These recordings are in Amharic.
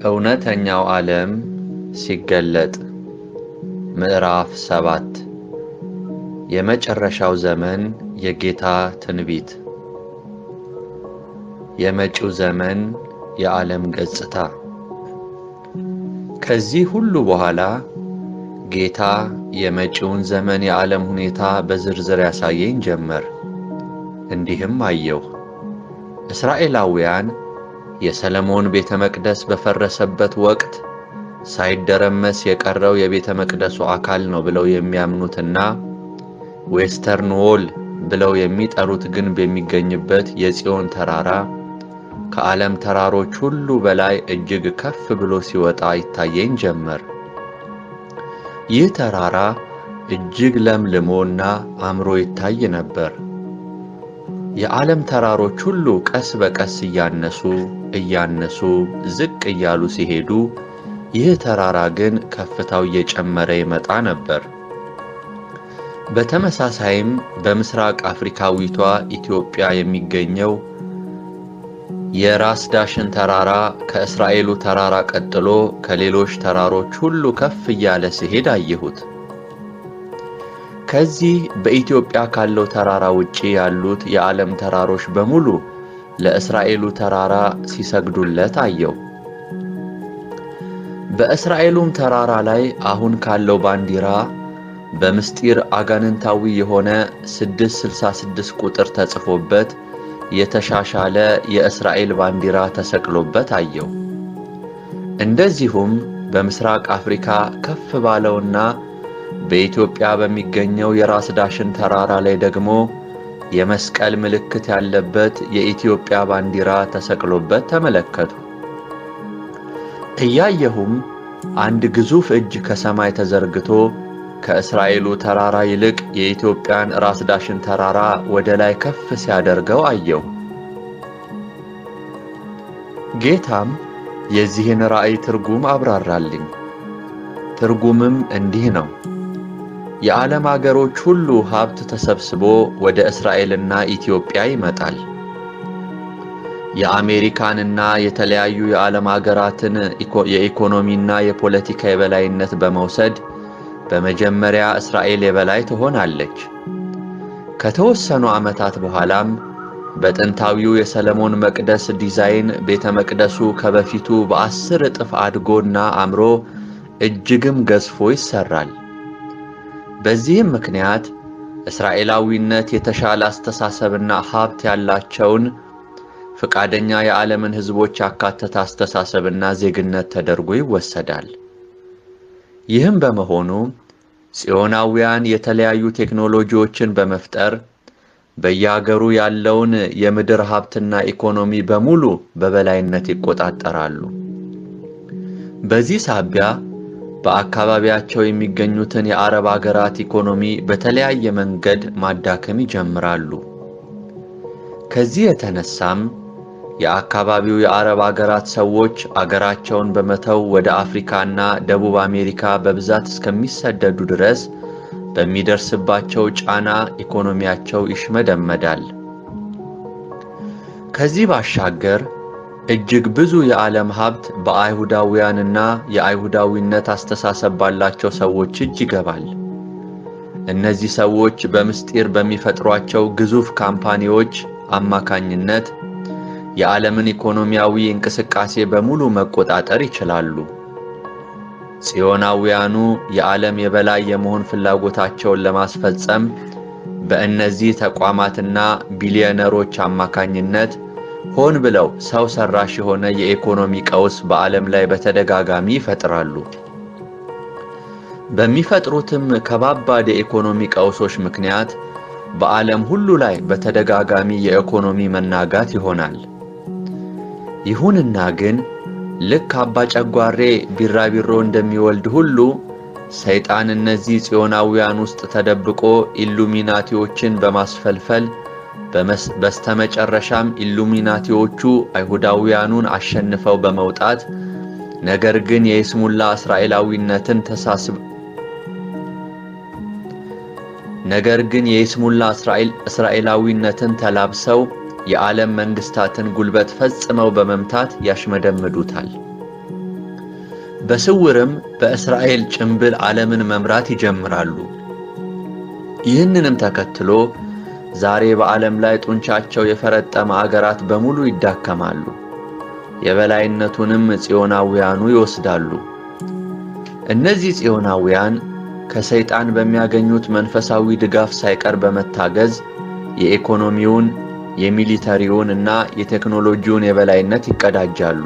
እውነተኛው ዓለም ሲገለጥ ምዕራፍ 7 የመጨረሻው ዘመን የጌታ ትንቢት። የመጪው ዘመን የዓለም ገጽታ። ከዚህ ሁሉ በኋላ ጌታ የመጪውን ዘመን የዓለም ሁኔታ በዝርዝር ያሳየኝ ጀመር። እንዲህም አየሁ። እስራኤላውያን የሰለሞን ቤተ መቅደስ በፈረሰበት ወቅት ሳይደረመስ የቀረው የቤተ መቅደሱ አካል ነው ብለው የሚያምኑትና ዌስተርን ዎል ብለው የሚጠሩት ግንብ የሚገኝበት የጽዮን ተራራ ከዓለም ተራሮች ሁሉ በላይ እጅግ ከፍ ብሎ ሲወጣ ይታየኝ ጀመር። ይህ ተራራ እጅግ ለምልሞና አምሮ ይታይ ነበር። የዓለም ተራሮች ሁሉ ቀስ በቀስ እያነሱ ዝቅ እያሉ ሲሄዱ፣ ይህ ተራራ ግን ከፍታው እየጨመረ ይመጣ ነበር። በተመሳሳይም በምስራቅ አፍሪካዊቷ ኢትዮጵያ የሚገኘው የራስ ዳሽን ተራራ ከእስራኤሉ ተራራ ቀጥሎ ከሌሎች ተራሮች ሁሉ ከፍ እያለ ሲሄድ አየሁት። ከዚህ በኢትዮጵያ ካለው ተራራ ውጪ ያሉት የዓለም ተራሮች በሙሉ ለእስራኤሉ ተራራ ሲሰግዱለት አየሁ። በእስራኤሉም ተራራ ላይ አሁን ካለው ባንዲራ በምስጢር አጋንንታዊ የሆነ 666 ቁጥር ተጽፎበት የተሻሻለ የእስራኤል ባንዲራ ተሰቅሎበት አየሁ። እንደዚሁም በምስራቅ አፍሪካ ከፍ ባለውና በኢትዮጵያ በሚገኘው የራስ ዳሽን ተራራ ላይ ደግሞ የመስቀል ምልክት ያለበት የኢትዮጵያ ባንዲራ ተሰቅሎበት ተመለከቱ። እያየሁም አንድ ግዙፍ እጅ ከሰማይ ተዘርግቶ ከእስራኤሉ ተራራ ይልቅ የኢትዮጵያን ራስ ዳሽን ተራራ ወደ ላይ ከፍ ሲያደርገው አየሁ። ጌታም የዚህን ራእይ ትርጉም አብራራልኝ። ትርጉምም እንዲህ ነው። የዓለም አገሮች ሁሉ ሀብት ተሰብስቦ ወደ እስራኤልና ኢትዮጵያ ይመጣል። የአሜሪካንና የተለያዩ የዓለም አገራትን የኢኮኖሚና የፖለቲካ የበላይነት በመውሰድ በመጀመሪያ እስራኤል የበላይ ትሆናለች። ከተወሰኑ ዓመታት በኋላም በጥንታዊው የሰለሞን መቅደስ ዲዛይን ቤተ መቅደሱ ከበፊቱ በ10 እጥፍ አድጎና አምሮ እጅግም ገዝፎ ይሰራል። በዚህም ምክንያት እስራኤላዊነት የተሻለ አስተሳሰብና ሀብት ያላቸውን ፈቃደኛ የዓለምን ሕዝቦች ያካተተ አስተሳሰብና ዜግነት ተደርጎ ይወሰዳል። ይህም በመሆኑ ጽዮናውያን የተለያዩ ቴክኖሎጂዎችን በመፍጠር በየአገሩ ያለውን የምድር ሀብትና ኢኮኖሚ በሙሉ በበላይነት ይቆጣጠራሉ። በዚህ ሳቢያ በአካባቢያቸው የሚገኙትን የአረብ አገራት ኢኮኖሚ በተለያየ መንገድ ማዳከም ይጀምራሉ። ከዚህ የተነሳም የአካባቢው የአረብ አገራት ሰዎች አገራቸውን በመተው ወደ አፍሪካና ደቡብ አሜሪካ በብዛት እስከሚሰደዱ ድረስ በሚደርስባቸው ጫና ኢኮኖሚያቸው ይሽመደመዳል። ከዚህ ባሻገር እጅግ ብዙ የዓለም ሀብት በአይሁዳውያንና የአይሁዳዊነት አስተሳሰብ ባላቸው ሰዎች እጅ ይገባል። እነዚህ ሰዎች በምስጢር በሚፈጥሯቸው ግዙፍ ካምፓኒዎች አማካኝነት የዓለምን ኢኮኖሚያዊ እንቅስቃሴ በሙሉ መቆጣጠር ይችላሉ። ጽዮናውያኑ የዓለም የበላይ የመሆን ፍላጎታቸውን ለማስፈጸም በእነዚህ ተቋማትና ቢሊዮነሮች አማካኝነት ሆን ብለው ሰው ሰራሽ የሆነ የኢኮኖሚ ቀውስ በዓለም ላይ በተደጋጋሚ ይፈጥራሉ። በሚፈጥሩትም ከባባድ የኢኮኖሚ ቀውሶች ምክንያት በዓለም ሁሉ ላይ በተደጋጋሚ የኢኮኖሚ መናጋት ይሆናል። ይሁንና ግን ልክ አባ ጨጓሬ ቢራቢሮ እንደሚወልድ ሁሉ ሰይጣን እነዚህ ጽዮናውያን ውስጥ ተደብቆ ኢሉሚናቲዎችን በማስፈልፈል በስተመጨረሻም ኢሉሚናቲዎቹ አይሁዳውያኑን አሸንፈው በመውጣት ነገር ግን የይስሙላ እስራኤላዊነትን ተላብሰው የዓለም መንግስታትን ጉልበት ፈጽመው በመምታት ያሽመደምዱታል። በስውርም በእስራኤል ጭምብል ዓለምን መምራት ይጀምራሉ። ይህንንም ተከትሎ ዛሬ በዓለም ላይ ጡንቻቸው የፈረጠመ አገራት በሙሉ ይዳከማሉ። የበላይነቱንም ጽዮናውያኑ ይወስዳሉ። እነዚህ ጽዮናውያን ከሰይጣን በሚያገኙት መንፈሳዊ ድጋፍ ሳይቀር በመታገዝ የኢኮኖሚውን፣ የሚሊተሪውን እና የቴክኖሎጂውን የበላይነት ይቀዳጃሉ።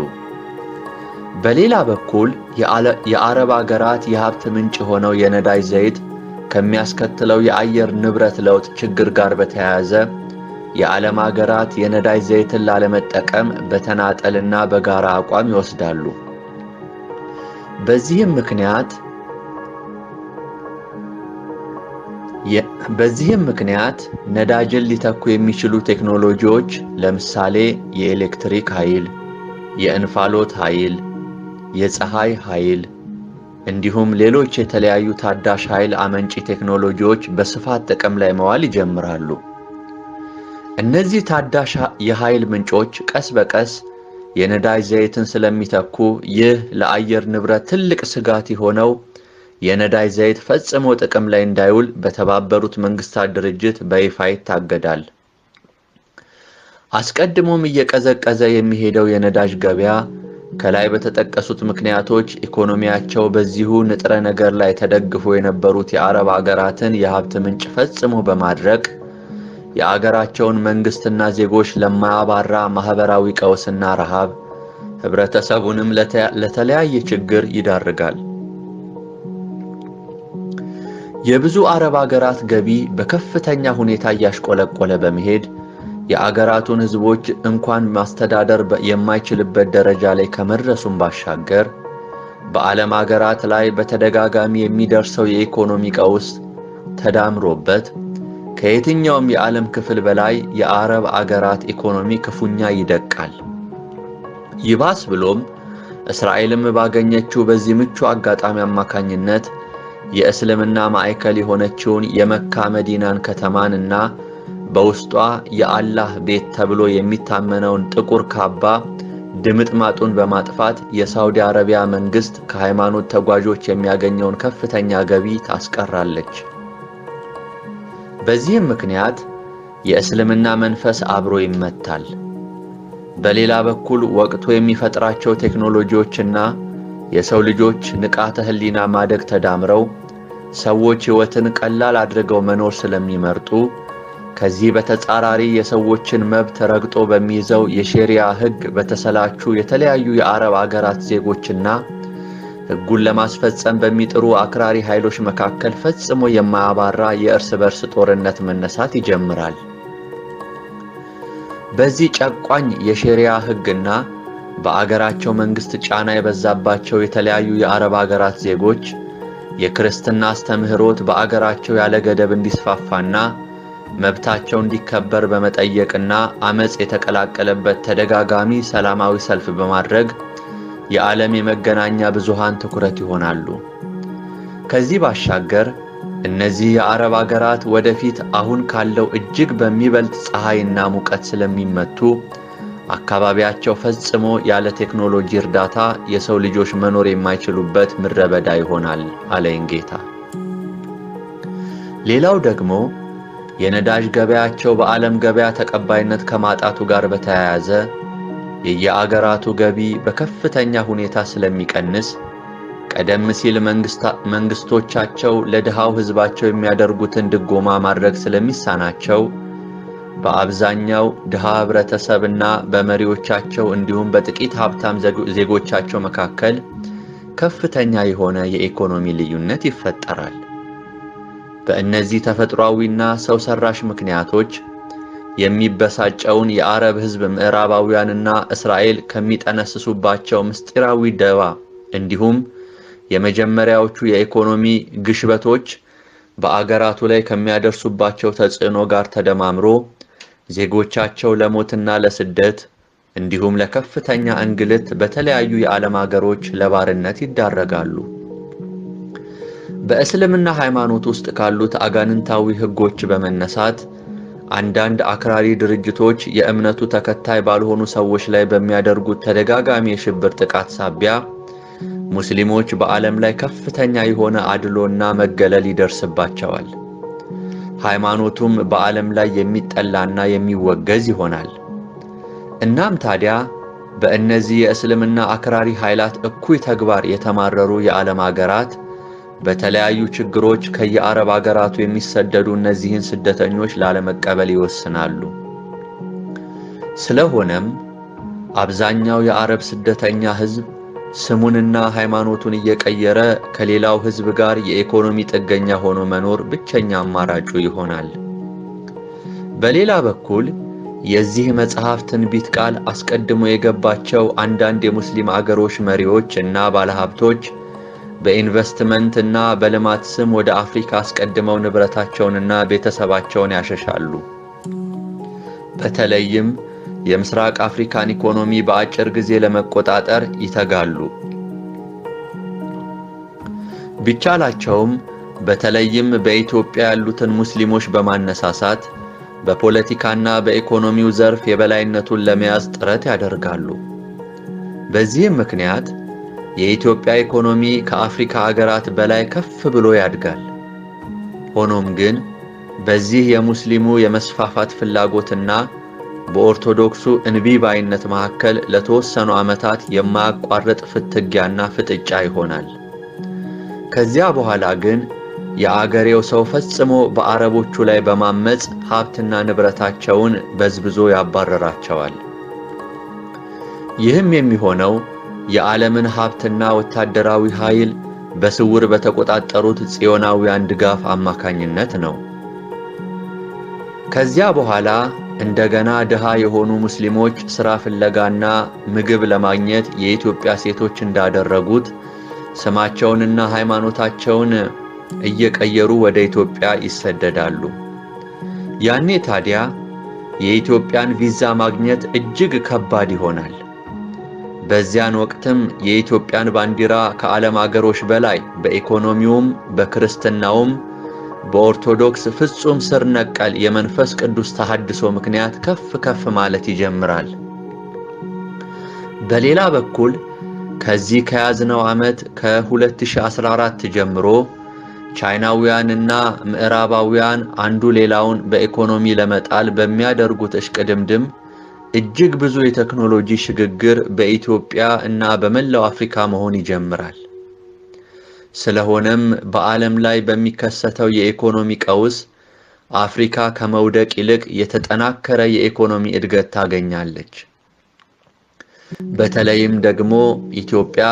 በሌላ በኩል የአረብ አገራት የሀብት ምንጭ ሆነው የነዳጅ ዘይት ከሚያስከትለው የአየር ንብረት ለውጥ ችግር ጋር በተያያዘ የዓለም አገራት የነዳጅ ዘይትን ላለመጠቀም በተናጠልና በጋራ አቋም ይወስዳሉ። በዚህም ምክንያት ነዳጅን ሊተኩ የሚችሉ ቴክኖሎጂዎች ለምሳሌ የኤሌክትሪክ ኃይል፣ የእንፋሎት ኃይል፣ የፀሐይ ኃይል እንዲሁም ሌሎች የተለያዩ ታዳሽ ኃይል አመንጪ ቴክኖሎጂዎች በስፋት ጥቅም ላይ መዋል ይጀምራሉ። እነዚህ ታዳሽ የኃይል ምንጮች ቀስ በቀስ የነዳጅ ዘይትን ስለሚተኩ ይህ ለአየር ንብረት ትልቅ ስጋት የሆነው የነዳጅ ዘይት ፈጽሞ ጥቅም ላይ እንዳይውል በተባበሩት መንግስታት ድርጅት በይፋ ይታገዳል። አስቀድሞም እየቀዘቀዘ የሚሄደው የነዳጅ ገበያ ከላይ በተጠቀሱት ምክንያቶች ኢኮኖሚያቸው በዚሁ ንጥረ ነገር ላይ ተደግፎ የነበሩት የአረብ አገራትን የሀብት ምንጭ ፈጽሞ በማድረቅ የአገራቸውን መንግስትና ዜጎች ለማያባራ ማህበራዊ ቀውስና ረሃብ፣ ህብረተሰቡንም ለተለያየ ችግር ይዳርጋል። የብዙ አረብ አገራት ገቢ በከፍተኛ ሁኔታ እያሽቆለቆለ በመሄድ የአገራቱን ህዝቦች እንኳን ማስተዳደር የማይችልበት ደረጃ ላይ ከመድረሱም ባሻገር በዓለም አገራት ላይ በተደጋጋሚ የሚደርሰው የኢኮኖሚ ቀውስ ተዳምሮበት ከየትኛውም የዓለም ክፍል በላይ የአረብ አገራት ኢኮኖሚ ክፉኛ ይደቃል። ይባስ ብሎም እስራኤልም ባገኘችው በዚህ ምቹ አጋጣሚ አማካኝነት የእስልምና ማዕከል የሆነችውን የመካ መዲናን ከተማንና በውስጧ የአላህ ቤት ተብሎ የሚታመነውን ጥቁር ካባ ድምጥማጡን በማጥፋት የሳውዲ አረቢያ መንግስት ከሃይማኖት ተጓዦች የሚያገኘውን ከፍተኛ ገቢ ታስቀራለች። በዚህም ምክንያት የእስልምና መንፈስ አብሮ ይመታል። በሌላ በኩል ወቅቱ የሚፈጥራቸው ቴክኖሎጂዎችና የሰው ልጆች ንቃተ ህሊና ማደግ ተዳምረው ሰዎች ህይወትን ቀላል አድርገው መኖር ስለሚመርጡ ከዚህ በተጻራሪ የሰዎችን መብት ረግጦ በሚይዘው የሼሪያ ህግ በተሰላቹ የተለያዩ የአረብ አገራት ዜጎችና ህጉን ለማስፈጸም በሚጥሩ አክራሪ ኃይሎች መካከል ፈጽሞ የማያባራ የእርስ በርስ ጦርነት መነሳት ይጀምራል። በዚህ ጨቋኝ የሼሪያ ህግና በአገራቸው መንግስት ጫና የበዛባቸው የተለያዩ የአረብ አገራት ዜጎች የክርስትና አስተምህሮት በአገራቸው ያለ ገደብ እንዲስፋፋና መብታቸው እንዲከበር በመጠየቅና አመጽ የተቀላቀለበት ተደጋጋሚ ሰላማዊ ሰልፍ በማድረግ የዓለም የመገናኛ ብዙሃን ትኩረት ይሆናሉ። ከዚህ ባሻገር እነዚህ የአረብ አገራት ወደፊት አሁን ካለው እጅግ በሚበልጥ ፀሐይና ሙቀት ስለሚመቱ አካባቢያቸው ፈጽሞ ያለ ቴክኖሎጂ እርዳታ የሰው ልጆች መኖር የማይችሉበት ምድረበዳ ይሆናል አለኝ ጌታ። ሌላው ደግሞ የነዳጅ ገበያቸው በዓለም ገበያ ተቀባይነት ከማጣቱ ጋር በተያያዘ የየአገራቱ ገቢ በከፍተኛ ሁኔታ ስለሚቀንስ ቀደም ሲል መንግስቶቻቸው ለድሃው ህዝባቸው የሚያደርጉትን ድጎማ ማድረግ ስለሚሳናቸው በአብዛኛው ድሃ ህብረተሰብና በመሪዎቻቸው እንዲሁም በጥቂት ሀብታም ዜጎቻቸው መካከል ከፍተኛ የሆነ የኢኮኖሚ ልዩነት ይፈጠራል። በእነዚህ ተፈጥሯዊና ሰው ሰራሽ ምክንያቶች የሚበሳጨውን የአረብ ህዝብ ምዕራባውያንና እስራኤል ከሚጠነስሱባቸው ምስጢራዊ ደባ እንዲሁም የመጀመሪያዎቹ የኢኮኖሚ ግሽበቶች በአገራቱ ላይ ከሚያደርሱባቸው ተጽዕኖ ጋር ተደማምሮ ዜጎቻቸው ለሞትና ለስደት እንዲሁም ለከፍተኛ እንግልት በተለያዩ የዓለም አገሮች ለባርነት ይዳረጋሉ። በእስልምና ሃይማኖት ውስጥ ካሉት አጋንንታዊ ህጎች በመነሳት አንዳንድ አክራሪ ድርጅቶች የእምነቱ ተከታይ ባልሆኑ ሰዎች ላይ በሚያደርጉት ተደጋጋሚ የሽብር ጥቃት ሳቢያ ሙስሊሞች በዓለም ላይ ከፍተኛ የሆነ አድሎና መገለል ይደርስባቸዋል። ሃይማኖቱም በዓለም ላይ የሚጠላና የሚወገዝ ይሆናል። እናም ታዲያ በእነዚህ የእስልምና አክራሪ ኃይላት እኩይ ተግባር የተማረሩ የዓለም አገራት በተለያዩ ችግሮች ከየአረብ አገራቱ የሚሰደዱ እነዚህን ስደተኞች ላለመቀበል ይወስናሉ። ስለሆነም አብዛኛው የአረብ ስደተኛ ሕዝብ ስሙንና ሃይማኖቱን እየቀየረ ከሌላው ሕዝብ ጋር የኢኮኖሚ ጥገኛ ሆኖ መኖር ብቸኛ አማራጩ ይሆናል። በሌላ በኩል የዚህ መጽሐፍ ትንቢት ቃል አስቀድሞ የገባቸው አንዳንድ የሙስሊም አገሮች መሪዎች እና ባለሀብቶች በኢንቨስትመንት እና በልማት ስም ወደ አፍሪካ አስቀድመው ንብረታቸውንና ቤተሰባቸውን ያሸሻሉ። በተለይም የምስራቅ አፍሪካን ኢኮኖሚ በአጭር ጊዜ ለመቆጣጠር ይተጋሉ። ቢቻላቸውም በተለይም በኢትዮጵያ ያሉትን ሙስሊሞች በማነሳሳት በፖለቲካና በኢኮኖሚው ዘርፍ የበላይነቱን ለመያዝ ጥረት ያደርጋሉ። በዚህም ምክንያት የኢትዮጵያ ኢኮኖሚ ከአፍሪካ አገራት በላይ ከፍ ብሎ ያድጋል። ሆኖም ግን በዚህ የሙስሊሙ የመስፋፋት ፍላጎትና በኦርቶዶክሱ እንቢባይነት መካከል ለተወሰኑ ዓመታት የማያቋርጥ ፍትጊያና ፍጥጫ ይሆናል። ከዚያ በኋላ ግን የአገሬው ሰው ፈጽሞ በአረቦቹ ላይ በማመጽ ሀብትና ንብረታቸውን በዝብዞ ያባረራቸዋል። ይህም የሚሆነው የዓለምን ሀብትና ወታደራዊ ኃይል በስውር በተቆጣጠሩት ጽዮናውያን ድጋፍ አማካኝነት ነው። ከዚያ በኋላ እንደገና ድሃ የሆኑ ሙስሊሞች ሥራ ፍለጋና ምግብ ለማግኘት የኢትዮጵያ ሴቶች እንዳደረጉት ስማቸውንና ሃይማኖታቸውን እየቀየሩ ወደ ኢትዮጵያ ይሰደዳሉ። ያኔ ታዲያ የኢትዮጵያን ቪዛ ማግኘት እጅግ ከባድ ይሆናል። በዚያን ወቅትም የኢትዮጵያን ባንዲራ ከዓለም አገሮች በላይ በኢኮኖሚውም በክርስትናውም በኦርቶዶክስ ፍጹም ስር ነቀል የመንፈስ ቅዱስ ተሐድሶ ምክንያት ከፍ ከፍ ማለት ይጀምራል። በሌላ በኩል ከዚህ ከያዝነው ዓመት ከ2014 ጀምሮ ቻይናውያንና ምዕራባውያን አንዱ ሌላውን በኢኮኖሚ ለመጣል በሚያደርጉት እሽቅድምድም እጅግ ብዙ የቴክኖሎጂ ሽግግር በኢትዮጵያ እና በመላው አፍሪካ መሆን ይጀምራል። ስለሆነም በዓለም ላይ በሚከሰተው የኢኮኖሚ ቀውስ አፍሪካ ከመውደቅ ይልቅ የተጠናከረ የኢኮኖሚ እድገት ታገኛለች። በተለይም ደግሞ ኢትዮጵያ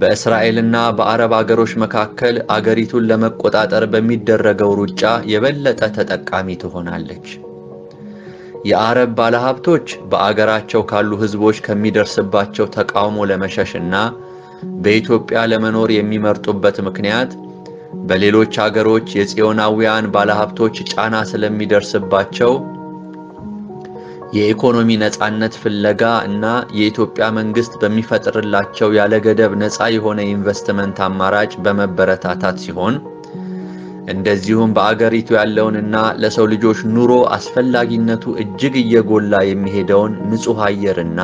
በእስራኤልና በአረብ አገሮች መካከል አገሪቱን ለመቆጣጠር በሚደረገው ሩጫ የበለጠ ተጠቃሚ ትሆናለች። የአረብ ባለሀብቶች በአገራቸው ካሉ ህዝቦች ከሚደርስባቸው ተቃውሞ ለመሸሽና በኢትዮጵያ ለመኖር የሚመርጡበት ምክንያት በሌሎች አገሮች የጽዮናውያን ባለሀብቶች ጫና ስለሚደርስባቸው የኢኮኖሚ ነፃነት ፍለጋ እና የኢትዮጵያ መንግስት በሚፈጥርላቸው ያለ ገደብ ነፃ የሆነ ኢንቨስትመንት አማራጭ በመበረታታት ሲሆን እንደዚሁም በአገሪቱ ያለውንና ለሰው ልጆች ኑሮ አስፈላጊነቱ እጅግ እየጎላ የሚሄደውን ንጹህ አየርና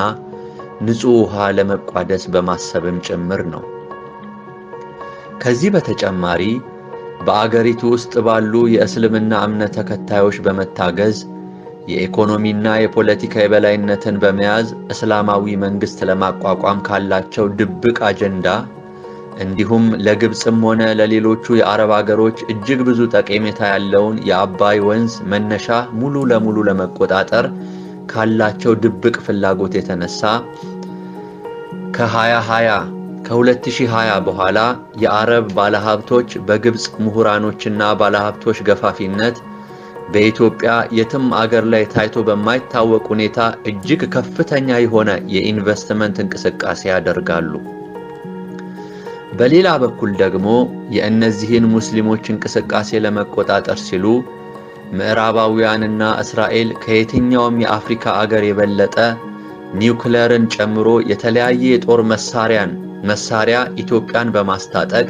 ንጹህ ውሃ ለመቋደስ በማሰብም ጭምር ነው። ከዚህ በተጨማሪ በአገሪቱ ውስጥ ባሉ የእስልምና እምነት ተከታዮች በመታገዝ የኢኮኖሚና የፖለቲካ የበላይነትን በመያዝ እስላማዊ መንግስት ለማቋቋም ካላቸው ድብቅ አጀንዳ እንዲሁም ለግብጽም ሆነ ለሌሎቹ የአረብ አገሮች እጅግ ብዙ ጠቀሜታ ያለውን የአባይ ወንዝ መነሻ ሙሉ ለሙሉ ለመቆጣጠር ካላቸው ድብቅ ፍላጎት የተነሳ ከ2020 በኋላ የአረብ ባለሀብቶች በግብጽ ምሁራኖችና ባለሀብቶች ገፋፊነት በኢትዮጵያ የትም አገር ላይ ታይቶ በማይታወቅ ሁኔታ እጅግ ከፍተኛ የሆነ የኢንቨስትመንት እንቅስቃሴ ያደርጋሉ። በሌላ በኩል ደግሞ የእነዚህን ሙስሊሞች እንቅስቃሴ ለመቆጣጠር ሲሉ ምዕራባውያንና እስራኤል ከየትኛውም የአፍሪካ አገር የበለጠ ኒውክሌርን ጨምሮ የተለያየ የጦር መሳሪያ ኢትዮጵያን በማስታጠቅ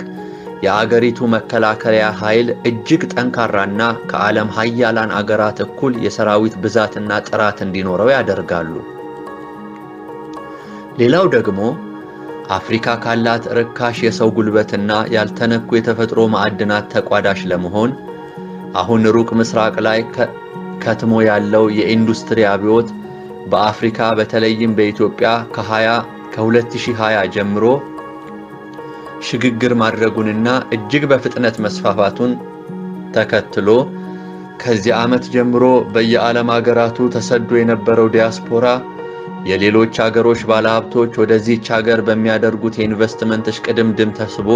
የአገሪቱ መከላከያ ኃይል እጅግ ጠንካራና ከዓለም ሀያላን አገራት እኩል የሰራዊት ብዛትና ጥራት እንዲኖረው ያደርጋሉ። ሌላው ደግሞ አፍሪካ ካላት ርካሽ የሰው ጉልበትና ያልተነኩ የተፈጥሮ ማዕድናት ተቋዳሽ ለመሆን አሁን ሩቅ ምስራቅ ላይ ከትሞ ያለው የኢንዱስትሪ አብዮት በአፍሪካ በተለይም በኢትዮጵያ ከ2020 ጀምሮ ሽግግር ማድረጉንና እጅግ በፍጥነት መስፋፋቱን ተከትሎ ከዚህ ዓመት ጀምሮ በየዓለም ሀገራቱ ተሰዶ የነበረው ዲያስፖራ የሌሎች ሀገሮች ባለሀብቶች ወደዚህች ሀገር በሚያደርጉት የኢንቨስትመንት እሽቅድምድም ተስቦ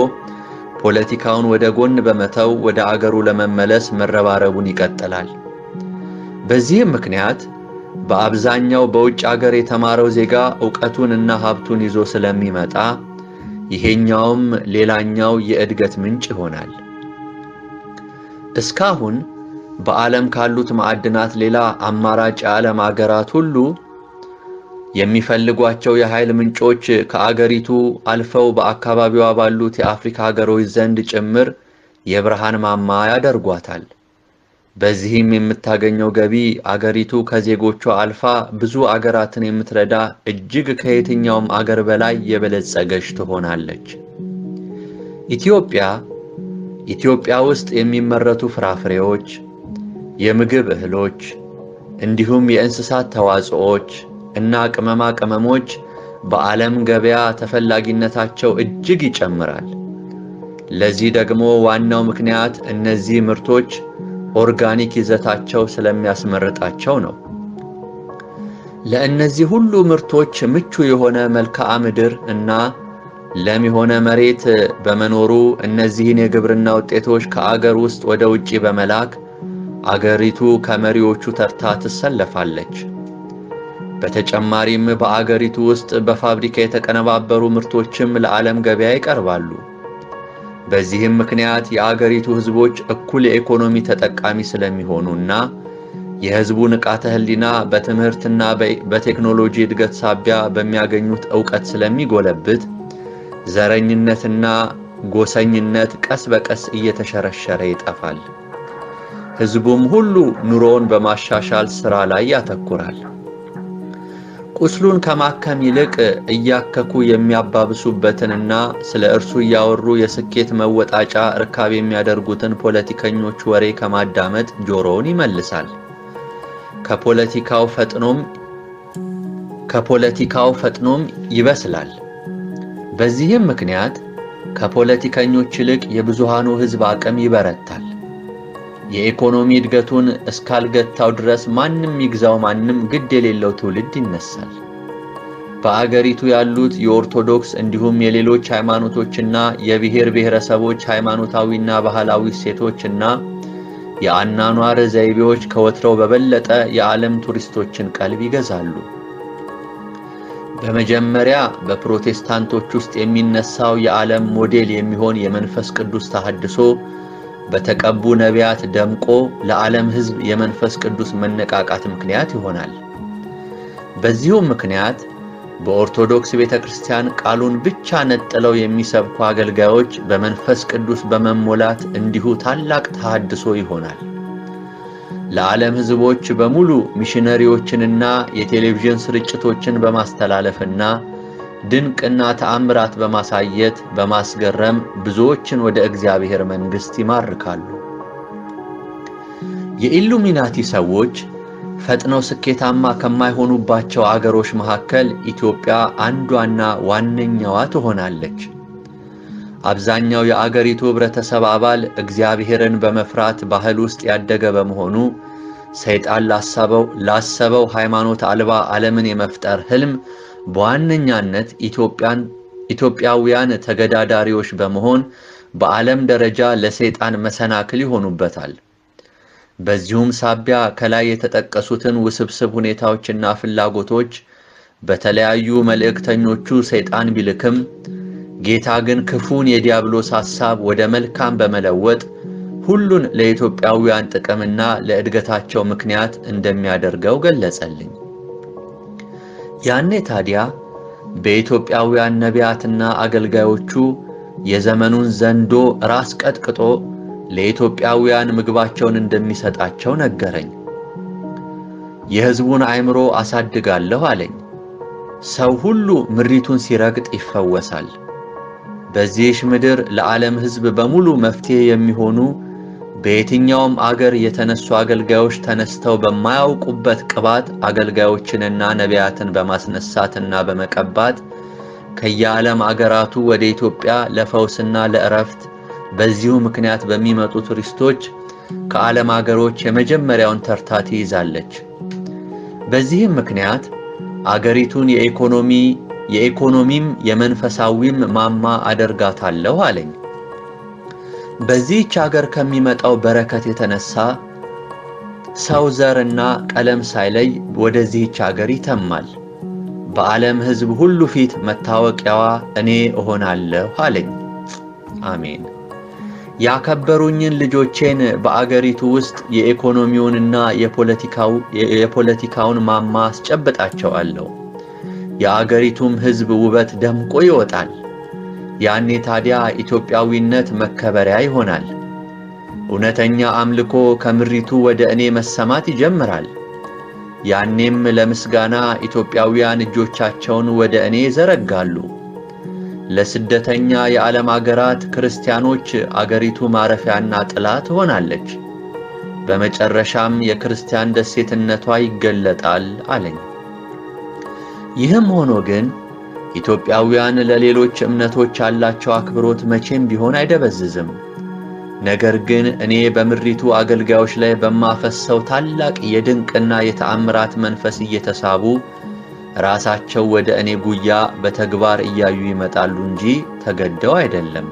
ፖለቲካውን ወደ ጎን በመተው ወደ አገሩ ለመመለስ መረባረቡን ይቀጥላል። በዚህም ምክንያት በአብዛኛው በውጭ ሀገር የተማረው ዜጋ ዕውቀቱንና ሀብቱን ይዞ ስለሚመጣ ይሄኛውም ሌላኛው የእድገት ምንጭ ይሆናል። እስካሁን በዓለም ካሉት ማዕድናት ሌላ አማራጭ የዓለም አገራት ሁሉ የሚፈልጓቸው የኃይል ምንጮች ከአገሪቱ አልፈው በአካባቢዋ ባሉት የአፍሪካ ሀገሮች ዘንድ ጭምር የብርሃን ማማ ያደርጓታል። በዚህም የምታገኘው ገቢ አገሪቱ ከዜጎቿ አልፋ ብዙ አገራትን የምትረዳ እጅግ ከየትኛውም አገር በላይ የበለጸገች ትሆናለች። ኢትዮጵያ ውስጥ የሚመረቱ ፍራፍሬዎች፣ የምግብ እህሎች እንዲሁም የእንስሳት ተዋጽኦች እና ቅመማ ቅመሞች በዓለም ገበያ ተፈላጊነታቸው እጅግ ይጨምራል። ለዚህ ደግሞ ዋናው ምክንያት እነዚህ ምርቶች ኦርጋኒክ ይዘታቸው ስለሚያስመርጣቸው ነው። ለእነዚህ ሁሉ ምርቶች ምቹ የሆነ መልክዓ ምድር እና ለም የሆነ መሬት በመኖሩ እነዚህን የግብርና ውጤቶች ከአገር ውስጥ ወደ ውጪ በመላክ አገሪቱ ከመሪዎቹ ተርታ ትሰለፋለች። በተጨማሪም በአገሪቱ ውስጥ በፋብሪካ የተቀነባበሩ ምርቶችም ለዓለም ገበያ ይቀርባሉ። በዚህም ምክንያት የአገሪቱ ህዝቦች እኩል የኢኮኖሚ ተጠቃሚ ስለሚሆኑና የህዝቡ ንቃተ ህሊና በትምህርትና በቴክኖሎጂ እድገት ሳቢያ በሚያገኙት ዕውቀት ስለሚጎለብት ዘረኝነትና ጎሰኝነት ቀስ በቀስ እየተሸረሸረ ይጠፋል። ህዝቡም ሁሉ ኑሮውን በማሻሻል ሥራ ላይ ያተኩራል። ቁስሉን ከማከም ይልቅ እያከኩ የሚያባብሱበትንና ስለ እርሱ እያወሩ የስኬት መወጣጫ እርካብ የሚያደርጉትን ፖለቲከኞች ወሬ ከማዳመጥ ጆሮውን ይመልሳል። ከፖለቲካው ፈጥኖም ይበስላል። በዚህም ምክንያት ከፖለቲከኞች ይልቅ የብዙሃኑ ህዝብ አቅም ይበረታል። የኢኮኖሚ እድገቱን እስካልገታው ድረስ ማንም ይግዛው ማንም ግድ የሌለው ትውልድ ይነሳል። በአገሪቱ ያሉት የኦርቶዶክስ እንዲሁም የሌሎች ሃይማኖቶችና የብሔር ብሔረሰቦች ሃይማኖታዊና ባህላዊ እሴቶችና የአኗኗር ዘይቤዎች ከወትሮው በበለጠ የዓለም ቱሪስቶችን ቀልብ ይገዛሉ። በመጀመሪያ በፕሮቴስታንቶች ውስጥ የሚነሳው የዓለም ሞዴል የሚሆን የመንፈስ ቅዱስ ተሐድሶ በተቀቡ ነቢያት ደምቆ ለዓለም ህዝብ የመንፈስ ቅዱስ መነቃቃት ምክንያት ይሆናል። በዚሁም ምክንያት በኦርቶዶክስ ቤተክርስቲያን ቃሉን ብቻ ነጥለው የሚሰብኩ አገልጋዮች በመንፈስ ቅዱስ በመሞላት እንዲሁ ታላቅ ተሐድሶ ይሆናል። ለዓለም ህዝቦች በሙሉ ሚሽነሪዎችንና የቴሌቪዥን ስርጭቶችን በማስተላለፍና ድንቅና ተአምራት በማሳየት በማስገረም ብዙዎችን ወደ እግዚአብሔር መንግሥት ይማርካሉ። የኢሉሚናቲ ሰዎች ፈጥነው ስኬታማ ከማይሆኑባቸው አገሮች መካከል ኢትዮጵያ አንዷና ዋነኛዋ ትሆናለች። አብዛኛው የአገሪቱ ህብረተሰብ አባል እግዚአብሔርን በመፍራት ባህል ውስጥ ያደገ በመሆኑ ሰይጣን ላሰበው ሃይማኖት አልባ ዓለምን የመፍጠር ህልም በዋነኛነት ኢትዮጵያውያን ተገዳዳሪዎች በመሆን በዓለም ደረጃ ለሰይጣን መሰናክል ይሆኑበታል። በዚሁም ሳቢያ ከላይ የተጠቀሱትን ውስብስብ ሁኔታዎችና ፍላጎቶች በተለያዩ መልእክተኞቹ ሰይጣን ቢልክም ጌታ ግን ክፉን የዲያብሎስ ሐሳብ ወደ መልካም በመለወጥ ሁሉን ለኢትዮጵያውያን ጥቅምና ለእድገታቸው ምክንያት እንደሚያደርገው ገለጸልኝ። ያኔ ታዲያ በኢትዮጵያውያን ነቢያትና አገልጋዮቹ የዘመኑን ዘንዶ ራስ ቀጥቅጦ ለኢትዮጵያውያን ምግባቸውን እንደሚሰጣቸው ነገረኝ። የሕዝቡን አእምሮ አሳድጋለሁ አለኝ። ሰው ሁሉ ምሪቱን ሲረግጥ ይፈወሳል። በዚህች ምድር ለዓለም ሕዝብ በሙሉ መፍትሄ የሚሆኑ በየትኛውም አገር የተነሱ አገልጋዮች ተነስተው በማያውቁበት ቅባት አገልጋዮችንና ነቢያትን በማስነሳትና በመቀባት ከየዓለም አገራቱ ወደ ኢትዮጵያ ለፈውስና ለእረፍት በዚሁ ምክንያት በሚመጡ ቱሪስቶች ከዓለም አገሮች የመጀመሪያውን ተርታ ትይዛለች። በዚህም ምክንያት አገሪቱን የኢኮኖሚም የመንፈሳዊም ማማ አደርጋታለሁ አለኝ። በዚህች አገር ከሚመጣው በረከት የተነሳ ሰው ዘርና ቀለም ሳይለይ ወደዚህች አገር ይተማል። በዓለም ሕዝብ ሁሉ ፊት መታወቂያዋ እኔ እሆናለሁ አለኝ። አሜን። ያከበሩኝን ልጆቼን በአገሪቱ ውስጥ የኢኮኖሚውንና የፖለቲካውን ማማ አስጨብጣቸዋለሁ። የአገሪቱም ሕዝብ ውበት ደምቆ ይወጣል። ያኔ ታዲያ ኢትዮጵያዊነት መከበሪያ ይሆናል። እውነተኛ አምልኮ ከምሪቱ ወደ እኔ መሰማት ይጀምራል። ያኔም ለምስጋና ኢትዮጵያውያን እጆቻቸውን ወደ እኔ ይዘረጋሉ። ለስደተኛ የዓለም አገራት ክርስቲያኖች አገሪቱ ማረፊያና ጥላ ትሆናለች። በመጨረሻም የክርስቲያን ደሴትነቷ ይገለጣል አለኝ። ይህም ሆኖ ግን ኢትዮጵያውያን ለሌሎች እምነቶች ያላቸው አክብሮት መቼም ቢሆን አይደበዝዝም። ነገር ግን እኔ በምሪቱ አገልጋዮች ላይ በማፈሰው ታላቅ የድንቅና የተአምራት መንፈስ እየተሳቡ ራሳቸው ወደ እኔ ጉያ በተግባር እያዩ ይመጣሉ እንጂ ተገደው አይደለም።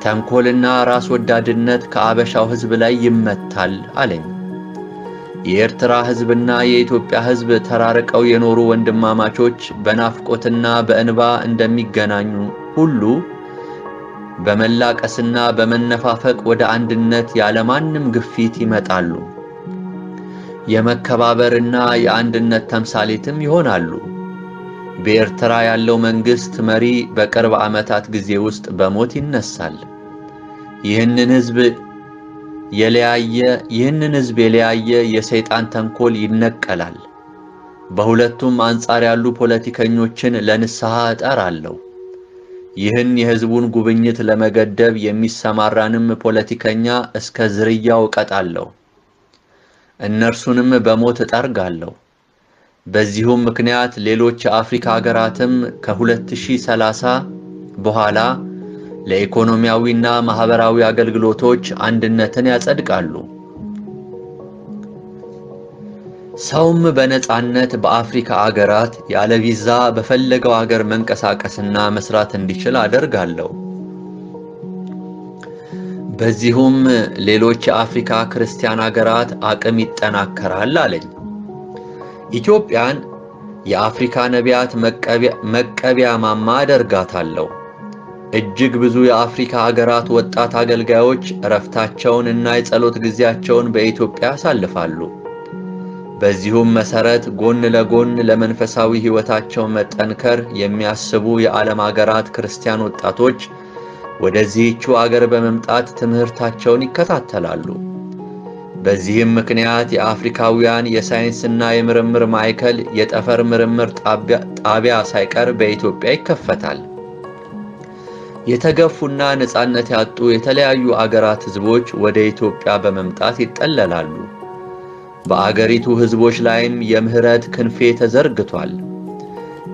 ተንኮልና ራስ ወዳድነት ከአበሻው ሕዝብ ላይ ይመታል አለኝ። የኤርትራ ሕዝብና የኢትዮጵያ ሕዝብ ተራርቀው የኖሩ ወንድማማቾች በናፍቆትና በእንባ እንደሚገናኙ ሁሉ በመላቀስና በመነፋፈቅ ወደ አንድነት ያለማንም ግፊት ይመጣሉ። የመከባበርና የአንድነት ተምሳሌትም ይሆናሉ። በኤርትራ ያለው መንግስት መሪ በቅርብ ዓመታት ጊዜ ውስጥ በሞት ይነሳል። ይህንን ሕዝብ የለያየ የሰይጣን ተንኮል ይነቀላል። በሁለቱም አንጻር ያሉ ፖለቲከኞችን ለንስሐ እጠራለሁ። ይህን የሕዝቡን ጉብኝት ለመገደብ የሚሰማራንም ፖለቲከኛ እስከ ዝርያው እቀጣለሁ። እነርሱንም በሞት እጠርጋለሁ። በዚሁም ምክንያት ሌሎች የአፍሪካ ሀገራትም ከ2030 በኋላ ለኢኮኖሚያዊና ማህበራዊ አገልግሎቶች አንድነትን ያጸድቃሉ። ሰውም በነጻነት በአፍሪካ አገራት ያለ ቪዛ በፈለገው አገር መንቀሳቀስና መስራት እንዲችል አደርጋለሁ። በዚሁም ሌሎች የአፍሪካ ክርስቲያን አገራት አቅም ይጠናከራል አለኝ። ኢትዮጵያን የአፍሪካ ነቢያት መቀቢያ ማማ አደርጋታለሁ። እጅግ ብዙ የአፍሪካ አገራት ወጣት አገልጋዮች እረፍታቸውን እና የጸሎት ጊዜያቸውን በኢትዮጵያ ያሳልፋሉ። በዚሁም መሰረት ጎን ለጎን ለመንፈሳዊ ሕይወታቸው መጠንከር የሚያስቡ የዓለም አገራት ክርስቲያን ወጣቶች ወደዚህቹ አገር በመምጣት ትምህርታቸውን ይከታተላሉ። በዚህም ምክንያት የአፍሪካውያን የሳይንስና የምርምር ማዕከል የጠፈር ምርምር ጣቢያ ሳይቀር በኢትዮጵያ ይከፈታል። የተገፉና ነጻነት ያጡ የተለያዩ አገራት ሕዝቦች ወደ ኢትዮጵያ በመምጣት ይጠለላሉ። በአገሪቱ ሕዝቦች ላይም የምህረት ክንፌ ተዘርግቷል።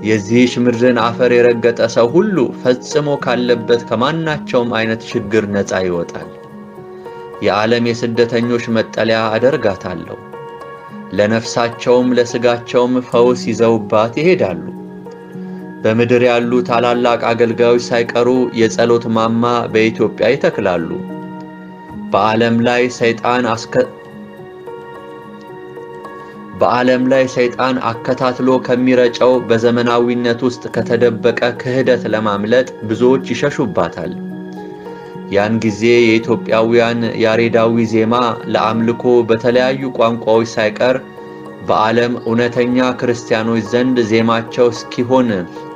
የዚህች ምድርን አፈር የረገጠ ሰው ሁሉ ፈጽሞ ካለበት ከማናቸውም አይነት ችግር ነፃ ይወጣል። የዓለም የስደተኞች መጠለያ አደርጋታለሁ። ለነፍሳቸውም ለስጋቸውም ፈውስ ይዘውባት ይሄዳሉ። በምድር ያሉ ታላላቅ አገልጋዮች ሳይቀሩ የጸሎት ማማ በኢትዮጵያ ይተክላሉ። በዓለም ላይ ሰይጣን አከታትሎ ከሚረጨው በዘመናዊነት ውስጥ ከተደበቀ ክህደት ለማምለጥ ብዙዎች ይሸሹባታል። ያን ጊዜ የኢትዮጵያውያን ያሬዳዊ ዜማ ለአምልኮ በተለያዩ ቋንቋዎች ሳይቀር በዓለም እውነተኛ ክርስቲያኖች ዘንድ ዜማቸው እስኪሆን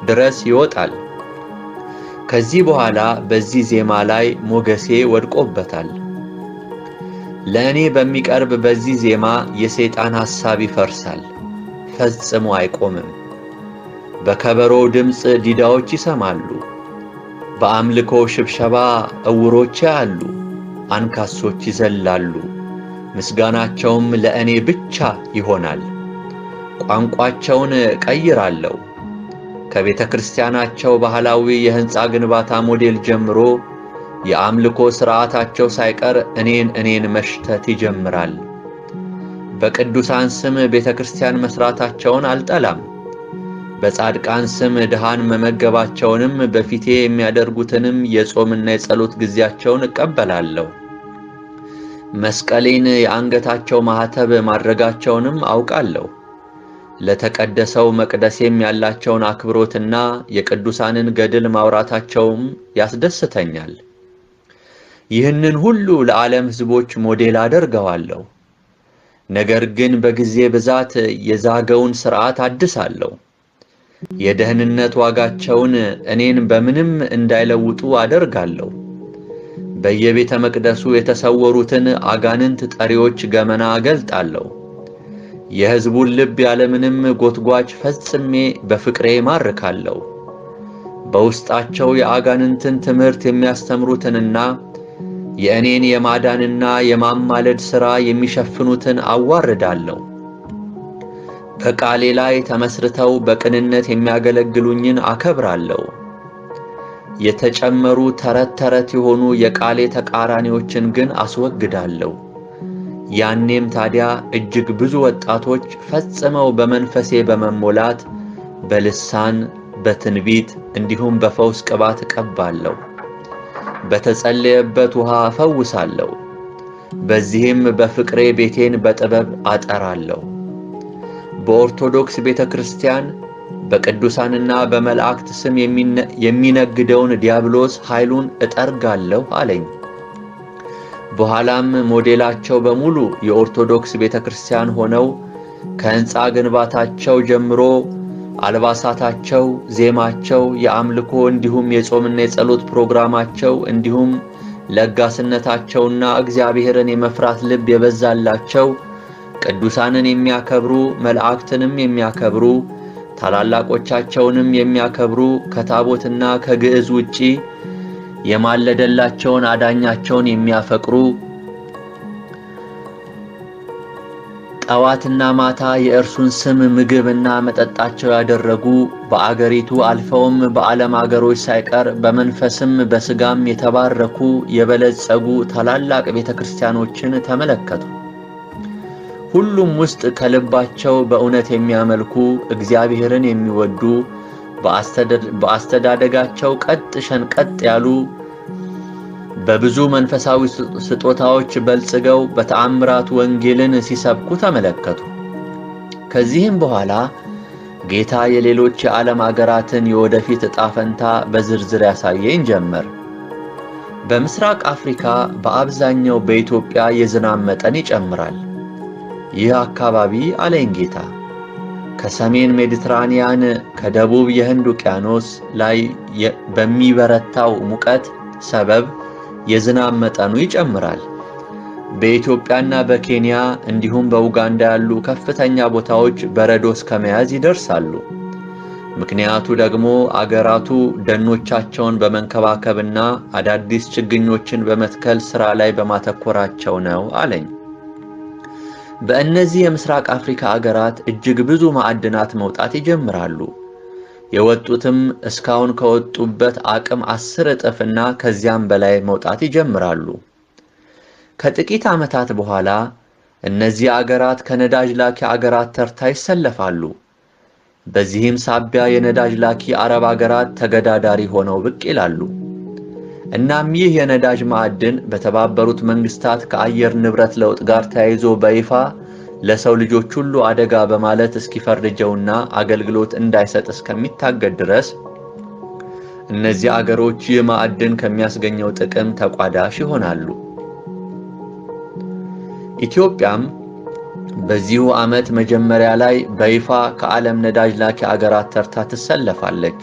ድረስ ይወጣል። ከዚህ በኋላ በዚህ ዜማ ላይ ሞገሴ ወድቆበታል። ለእኔ በሚቀርብ በዚህ ዜማ የሰይጣን ሐሳብ ይፈርሳል፣ ፈጽሞ አይቆምም። በከበሮው ድምፅ ዲዳዎች ይሰማሉ፣ በአምልኮ ሽብሸባ ዕውሮች ያያሉ፣ አንካሶች ይዘላሉ። ምስጋናቸውም ለእኔ ብቻ ይሆናል። ቋንቋቸውን ቀይራለሁ። ከቤተ ክርስቲያናቸው ባህላዊ የሕንፃ ግንባታ ሞዴል ጀምሮ የአምልኮ ሥርዓታቸው ሳይቀር እኔን መሽተት ይጀምራል። በቅዱሳን ስም ቤተ ክርስቲያን መሥራታቸውን አልጠላም። በጻድቃን ስም ድሃን መመገባቸውንም በፊቴ የሚያደርጉትንም የጾምና የጸሎት ጊዜያቸውን እቀበላለሁ። መስቀሌን የአንገታቸው ማኅተብ ማድረጋቸውንም አውቃለሁ። ለተቀደሰው መቅደሴም ያላቸውን አክብሮትና የቅዱሳንን ገድል ማውራታቸውም ያስደስተኛል። ይህንን ሁሉ ለዓለም ሕዝቦች ሞዴል አደርገዋለሁ። ነገር ግን በጊዜ ብዛት የዛገውን ሥርዓት አድሳለሁ። የደህንነት ዋጋቸውን እኔን በምንም እንዳይለውጡ አደርጋለሁ። በየቤተ መቅደሱ የተሰወሩትን አጋንንት ጠሪዎች ገመና አገልጣለሁ። የሕዝቡን ልብ ያለምንም ጎትጓች ፈጽሜ በፍቅሬ ማርካለሁ። በውስጣቸው የአጋንንትን ትምህርት የሚያስተምሩትንና የእኔን የማዳንና የማማለድ ሥራ የሚሸፍኑትን አዋርዳለሁ። በቃሌ ላይ ተመስርተው በቅንነት የሚያገለግሉኝን አከብራለሁ። የተጨመሩ ተረት የሆኑ የቃሌ ተቃራኒዎችን ግን አስወግዳለሁ። ያኔም ታዲያ እጅግ ብዙ ወጣቶች ፈጽመው በመንፈሴ በመሞላት በልሳን፣ በትንቢት እንዲሁም በፈውስ ቅባት እቀባለሁ። በተጸለየበት ውሃ እፈውሳለሁ። በዚህም በፍቅሬ ቤቴን በጥበብ አጠራለሁ። በኦርቶዶክስ ቤተ ክርስቲያን በቅዱሳንና በመላእክት ስም የሚነግደውን ዲያብሎስ ኃይሉን እጠርጋለሁ አለኝ። በኋላም ሞዴላቸው በሙሉ የኦርቶዶክስ ቤተ ክርስቲያን ሆነው ከሕንፃ ግንባታቸው ጀምሮ አልባሳታቸው፣ ዜማቸው፣ የአምልኮ እንዲሁም የጾምና የጸሎት ፕሮግራማቸው እንዲሁም ለጋስነታቸውና እግዚአብሔርን የመፍራት ልብ የበዛላቸው ቅዱሳንን የሚያከብሩ መላእክትንም የሚያከብሩ ታላላቆቻቸውንም የሚያከብሩ ከታቦትና ከግዕዝ ውጪ የማለደላቸውን አዳኛቸውን የሚያፈቅሩ ጠዋትና ማታ የእርሱን ስም ምግብና መጠጣቸው ያደረጉ በአገሪቱ አልፈውም በዓለም አገሮች ሳይቀር በመንፈስም በሥጋም የተባረኩ የበለጸጉ ታላላቅ ቤተክርስቲያኖችን ተመለከቱ። ሁሉም ውስጥ ከልባቸው በእውነት የሚያመልኩ እግዚአብሔርን የሚወዱ በአስተዳደጋቸው ቀጥ ሸንቀጥ ያሉ በብዙ መንፈሳዊ ስጦታዎች በልጽገው በተአምራት ወንጌልን ሲሰብኩ ተመለከቱ። ከዚህም በኋላ ጌታ የሌሎች የዓለም አገራትን የወደፊት ዕጣ ፈንታ በዝርዝር ያሳየኝ ጀመር። በምስራቅ አፍሪካ በአብዛኛው በኢትዮጵያ የዝናብ መጠን ይጨምራል። ይህ አካባቢ አለኝ ጌታ ከሰሜን ሜዲትራኒያን ከደቡብ የህንድ ውቅያኖስ ላይ በሚበረታው ሙቀት ሰበብ የዝናብ መጠኑ ይጨምራል። በኢትዮጵያና በኬንያ እንዲሁም በኡጋንዳ ያሉ ከፍተኛ ቦታዎች በረዶ እስከመያዝ ይደርሳሉ። ምክንያቱ ደግሞ አገራቱ ደኖቻቸውን በመንከባከብና አዳዲስ ችግኞችን በመትከል ሥራ ላይ በማተኮራቸው ነው አለኝ። በእነዚህ የምስራቅ አፍሪካ አገራት እጅግ ብዙ ማዕድናት መውጣት ይጀምራሉ። የወጡትም እስካሁን ከወጡበት አቅም 10 እጥፍና ከዚያም በላይ መውጣት ይጀምራሉ። ከጥቂት ዓመታት በኋላ እነዚህ አገራት ከነዳጅ ላኪ አገራት ተርታ ይሰለፋሉ። በዚህም ሳቢያ የነዳጅ ላኪ አረብ አገራት ተገዳዳሪ ሆነው ብቅ ይላሉ። እናም ይህ የነዳጅ ማዕድን በተባበሩት መንግስታት ከአየር ንብረት ለውጥ ጋር ተያይዞ በይፋ ለሰው ልጆች ሁሉ አደጋ በማለት እስኪፈርጀውና አገልግሎት እንዳይሰጥ እስከሚታገድ ድረስ እነዚህ አገሮች ይህ ማዕድን ከሚያስገኘው ጥቅም ተቋዳሽ ይሆናሉ። ኢትዮጵያም በዚሁ ዓመት መጀመሪያ ላይ በይፋ ከዓለም ነዳጅ ላኪ አገራት ተርታ ትሰለፋለች።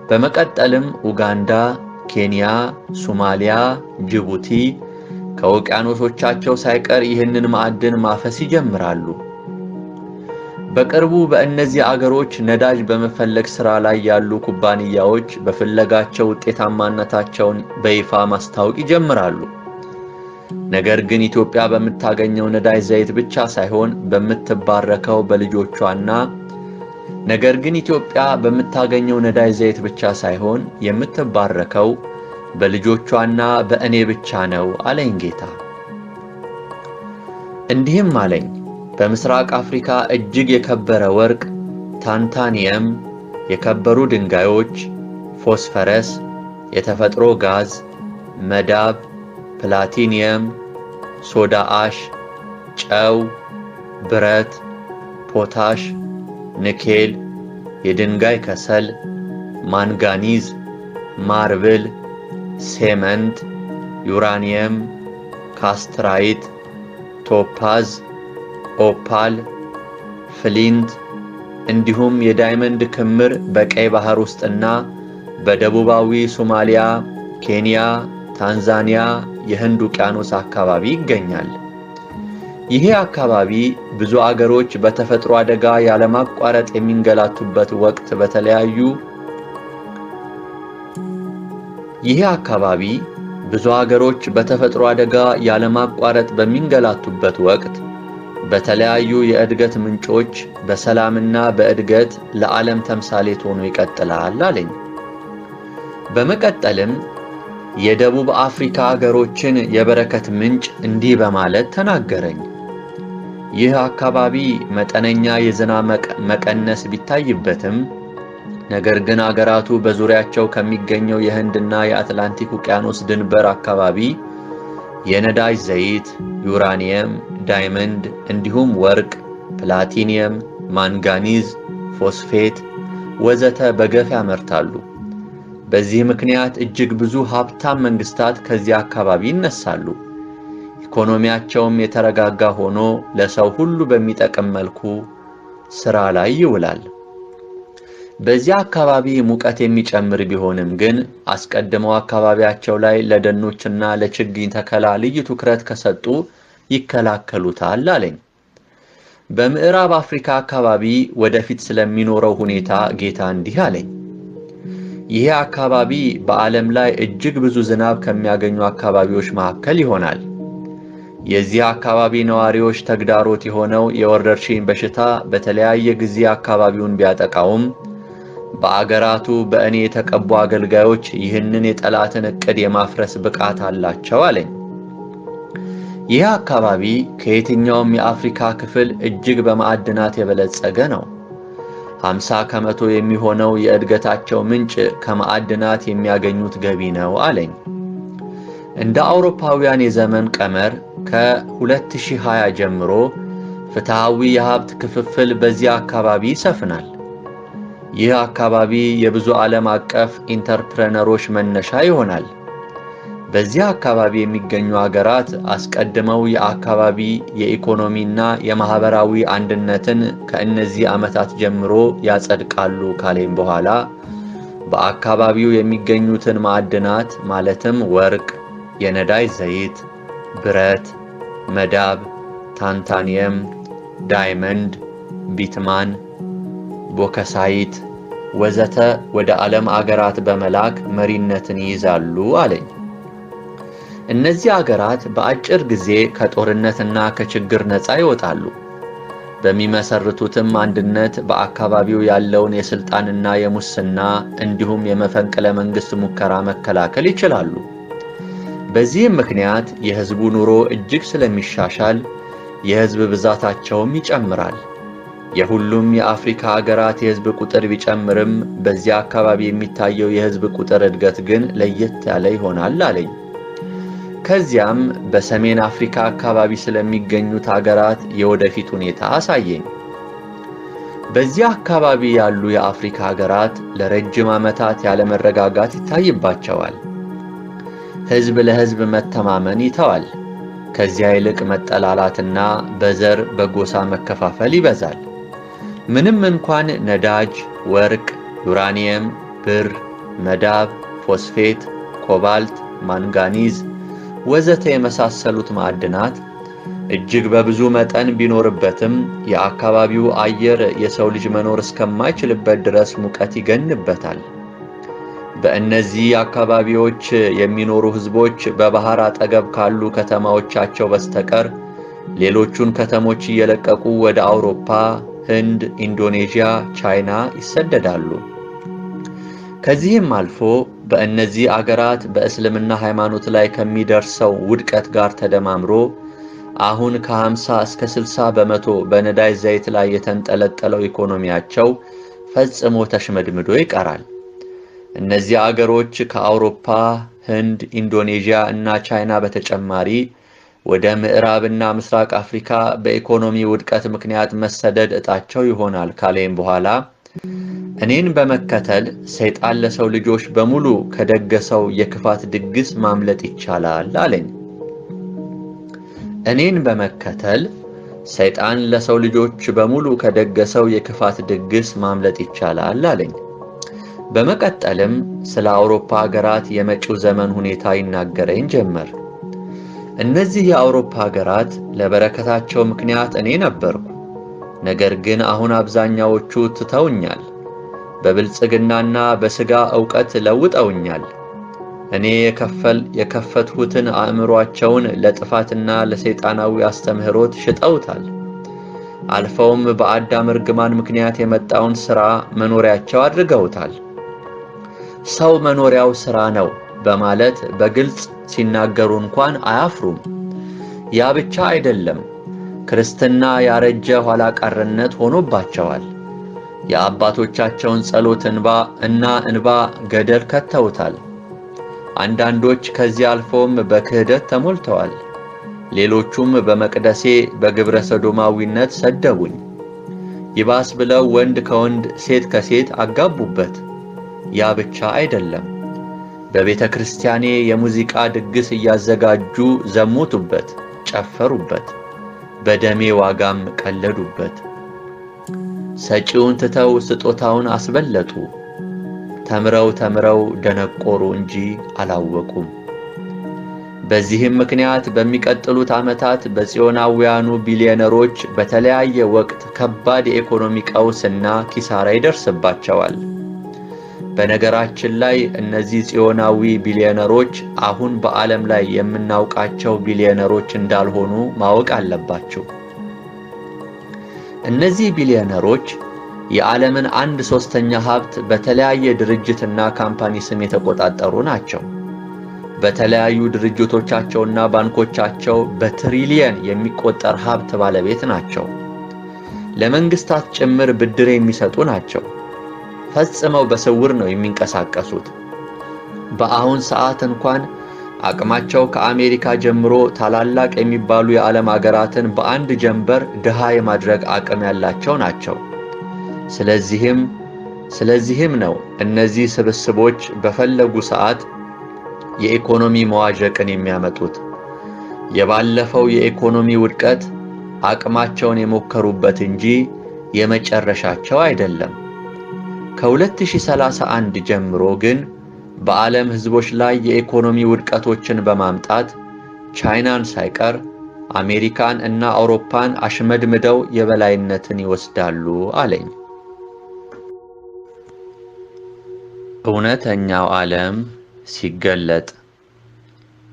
በመቀጠልም ኡጋንዳ፣ ኬንያ፣ ሶማሊያ፣ ጅቡቲ ከውቅያኖሶቻቸው ሳይቀር ይህንን ማዕድን ማፈስ ይጀምራሉ። በቅርቡ በእነዚህ አገሮች ነዳጅ በመፈለግ ሥራ ላይ ያሉ ኩባንያዎች በፍለጋቸው ውጤታማነታቸውን በይፋ ማስታወቅ ይጀምራሉ። ነገር ግን ኢትዮጵያ በምታገኘው ነዳጅ ዘይት ብቻ ሳይሆን የምትባረከው በልጆቿና በእኔ ብቻ ነው አለኝ ጌታ። እንዲህም አለኝ፣ በምስራቅ አፍሪካ እጅግ የከበረ ወርቅ፣ ታንታኒየም፣ የከበሩ ድንጋዮች፣ ፎስፈረስ፣ የተፈጥሮ ጋዝ፣ መዳብ፣ ፕላቲኒየም፣ ሶዳ አሽ፣ ጨው፣ ብረት፣ ፖታሽ፣ ንኬል፣ የድንጋይ ከሰል፣ ማንጋኒዝ፣ ማርብል፣ ሴመንት፣ ዩራኒየም፣ ካስትራይት፣ ቶፓዝ፣ ኦፓል፣ ፍሊንት እንዲሁም የዳይመንድ ክምር በቀይ ባህር ውስጥና በደቡባዊ ሶማሊያ፣ ኬንያ፣ ታንዛኒያ፣ የህንድ ውቅያኖስ አካባቢ ይገኛል። ይሄ አካባቢ ብዙ አገሮች በተፈጥሮ አደጋ ያለማቋረጥ በሚንገላቱበት ወቅት በተለያዩ የእድገት ምንጮች በሰላምና በእድገት ለዓለም ተምሳሌት ሆኖ ይቀጥላል አለኝ። በመቀጠልም የደቡብ አፍሪካ አገሮችን የበረከት ምንጭ እንዲህ በማለት ተናገረኝ። ይህ አካባቢ መጠነኛ የዝናብ መቀነስ ቢታይበትም ነገር ግን አገራቱ በዙሪያቸው ከሚገኘው የህንድና የአትላንቲክ ውቅያኖስ ድንበር አካባቢ የነዳጅ ዘይት፣ ዩራኒየም፣ ዳይመንድ እንዲሁም ወርቅ፣ ፕላቲኒየም፣ ማንጋኒዝ፣ ፎስፌት ወዘተ በገፍ ያመርታሉ። በዚህ ምክንያት እጅግ ብዙ ሀብታም መንግስታት ከዚህ አካባቢ ይነሳሉ። ኢኮኖሚያቸውም የተረጋጋ ሆኖ ለሰው ሁሉ በሚጠቅም መልኩ ሥራ ላይ ይውላል። በዚህ አካባቢ ሙቀት የሚጨምር ቢሆንም ግን አስቀድመው አካባቢያቸው ላይ ለደኖችና ለችግኝ ተከላ ልዩ ትኩረት ከሰጡ ይከላከሉታል አለኝ። በምዕራብ አፍሪካ አካባቢ ወደፊት ስለሚኖረው ሁኔታ ጌታ እንዲህ አለኝ። ይህ አካባቢ በዓለም ላይ እጅግ ብዙ ዝናብ ከሚያገኙ አካባቢዎች መካከል ይሆናል። የዚህ አካባቢ ነዋሪዎች ተግዳሮት የሆነው የወረርሽኝ በሽታ በተለያየ ጊዜ አካባቢውን ቢያጠቃውም በአገራቱ በእኔ የተቀቡ አገልጋዮች ይህንን የጠላትን ዕቅድ የማፍረስ ብቃት አላቸው አለኝ። ይህ አካባቢ ከየትኛውም የአፍሪካ ክፍል እጅግ በማዕድናት የበለጸገ ነው። 50 ከመቶ የሚሆነው የእድገታቸው ምንጭ ከማዕድናት የሚያገኙት ገቢ ነው አለኝ። እንደ አውሮፓውያን የዘመን ቀመር ከ2020 ጀምሮ ፍትሃዊ የሀብት ክፍፍል በዚህ አካባቢ ይሰፍናል። ይህ አካባቢ የብዙ ዓለም አቀፍ ኢንተርፕረነሮች መነሻ ይሆናል። በዚህ አካባቢ የሚገኙ አገራት አስቀድመው የአካባቢ የኢኮኖሚና የማህበራዊ አንድነትን ከእነዚህ ዓመታት ጀምሮ ያጸድቃሉ ካለኝ በኋላ በአካባቢው የሚገኙትን ማዕድናት ማለትም ወርቅ፣ የነዳጅ ዘይት፣ ብረት፣ መዳብ፣ ታንታኒየም፣ ዳይመንድ፣ ቢትማን፣ ቦከሳይት ወዘተ ወደ ዓለም አገራት በመላክ መሪነትን ይይዛሉ አለኝ። እነዚህ አገራት በአጭር ጊዜ ከጦርነትና ከችግር ነፃ ይወጣሉ። በሚመሰርቱትም አንድነት በአካባቢው ያለውን የስልጣንና የሙስና እንዲሁም የመፈንቅለ መንግስት ሙከራ መከላከል ይችላሉ። በዚህም ምክንያት የህዝቡ ኑሮ እጅግ ስለሚሻሻል የህዝብ ብዛታቸውም ይጨምራል። የሁሉም የአፍሪካ አገራት የህዝብ ቁጥር ቢጨምርም በዚያ አካባቢ የሚታየው የህዝብ ቁጥር እድገት ግን ለየት ያለ ይሆናል አለኝ። ከዚያም በሰሜን አፍሪካ አካባቢ ስለሚገኙት አገራት የወደፊት ሁኔታ አሳየኝ። በዚያ አካባቢ ያሉ የአፍሪካ አገራት ለረጅም ዓመታት ያለ መረጋጋት ይታይባቸዋል። ህዝብ ለህዝብ መተማመን ይተዋል። ከዚያ ይልቅ መጠላላትና በዘር በጎሳ መከፋፈል ይበዛል። ምንም እንኳን ነዳጅ፣ ወርቅ፣ ዩራኒየም፣ ብር፣ መዳብ፣ ፎስፌት፣ ኮባልት፣ ማንጋኒዝ ወዘተ የመሳሰሉት ማዕድናት እጅግ በብዙ መጠን ቢኖርበትም የአካባቢው አየር የሰው ልጅ መኖር እስከማይችልበት ድረስ ሙቀት ይገንበታል። በእነዚህ አካባቢዎች የሚኖሩ ሕዝቦች በባህር አጠገብ ካሉ ከተማዎቻቸው በስተቀር ሌሎቹን ከተሞች እየለቀቁ ወደ አውሮፓ፣ ህንድ፣ ኢንዶኔዥያ፣ ቻይና ይሰደዳሉ። ከዚህም አልፎ በእነዚህ አገራት በእስልምና ሃይማኖት ላይ ከሚደርሰው ውድቀት ጋር ተደማምሮ አሁን ከ50 እስከ 60 በመቶ በነዳጅ ዘይት ላይ የተንጠለጠለው ኢኮኖሚያቸው ፈጽሞ ተሽመድምዶ ይቀራል። እነዚህ አገሮች ከአውሮፓ፣ ህንድ፣ ኢንዶኔዥያ እና ቻይና በተጨማሪ ወደ ምዕራብና ምስራቅ አፍሪካ በኢኮኖሚ ውድቀት ምክንያት መሰደድ ዕጣቸው ይሆናል ካለኝ በኋላ እኔን በመከተል ሰይጣን ለሰው ልጆች በሙሉ ከደገሰው የክፋት ድግስ ማምለጥ ይቻላል አለኝ። እኔን በመከተል ሰይጣን ለሰው ልጆች በሙሉ ከደገሰው የክፋት ድግስ ማምለጥ ይቻላል አለኝ። በመቀጠልም ስለ አውሮፓ ሀገራት የመጪው ዘመን ሁኔታ ይናገረኝ ጀመር። እነዚህ የአውሮፓ ሀገራት ለበረከታቸው ምክንያት እኔ ነበርኩ። ነገር ግን አሁን አብዛኛዎቹ ትተውኛል። በብልጽግናና በሥጋ ዕውቀት ለውጠውኛል። እኔ የከፈትሁትን አእምሮአቸውን ለጥፋትና ለሰይጣናዊ አስተምህሮት ሽጠውታል። አልፈውም በአዳም እርግማን ምክንያት የመጣውን ሥራ መኖሪያቸው አድርገውታል። ሰው መኖሪያው ሥራ ነው በማለት በግልጽ ሲናገሩ እንኳን አያፍሩም። ያ ብቻ አይደለም፣ ክርስትና ያረጀ ኋላ ቀርነት ሆኖባቸዋል። የአባቶቻቸውን ጸሎት እንባ ገደል ከተውታል። አንዳንዶች ከዚህ አልፎም በክህደት ተሞልተዋል። ሌሎቹም በመቅደሴ በግብረ ሰዶማዊነት ሰደቡኝ። ይባስ ብለው ወንድ ከወንድ ሴት ከሴት አጋቡበት። ያ ብቻ አይደለም፣ በቤተ ክርስቲያኔ የሙዚቃ ድግስ እያዘጋጁ ዘሙቱበት፣ ጨፈሩበት፣ በደሜ ዋጋም ቀለዱበት። ሰጪውን ትተው ስጦታውን አስበለጡ። ተምረው ደነቆሩ እንጂ አላወቁም። በዚህም ምክንያት በሚቀጥሉት ዓመታት በጽዮናውያኑ ቢሊዮነሮች በተለያየ ወቅት ከባድ የኢኮኖሚ ቀውስና ኪሳራ ይደርስባቸዋል። በነገራችን ላይ እነዚህ ጽዮናዊ ቢሊዮነሮች አሁን በዓለም ላይ የምናውቃቸው ቢሊዮነሮች እንዳልሆኑ ማወቅ አለባችሁ። እነዚህ ቢሊዮነሮች የዓለምን 1/3 ሀብት በተለያየ ድርጅትና ካምፓኒ ስም የተቆጣጠሩ ናቸው። በተለያዩ ድርጅቶቻቸውና ባንኮቻቸው በትሪሊየን የሚቆጠር ሀብት ባለቤት ናቸው። ለመንግስታት ጭምር ብድር የሚሰጡ ናቸው። ፈጽመው በስውር ነው የሚንቀሳቀሱት። በአሁን ሰዓት እንኳን አቅማቸው ከአሜሪካ ጀምሮ ታላላቅ የሚባሉ የዓለም አገራትን በአንድ ጀንበር ድሃ የማድረግ አቅም ያላቸው ናቸው። ስለዚህም ነው እነዚህ ስብስቦች በፈለጉ ሰዓት የኢኮኖሚ መዋዠቅን የሚያመጡት። የባለፈው የኢኮኖሚ ውድቀት አቅማቸውን የሞከሩበት እንጂ የመጨረሻቸው አይደለም። ከ2031 ጀምሮ ግን በዓለም ሕዝቦች ላይ የኢኮኖሚ ውድቀቶችን በማምጣት ቻይናን ሳይቀር አሜሪካን እና አውሮፓን አሽመድምደው የበላይነትን ይወስዳሉ አለኝ። እውነተኛው ዓለም ሲገለጥ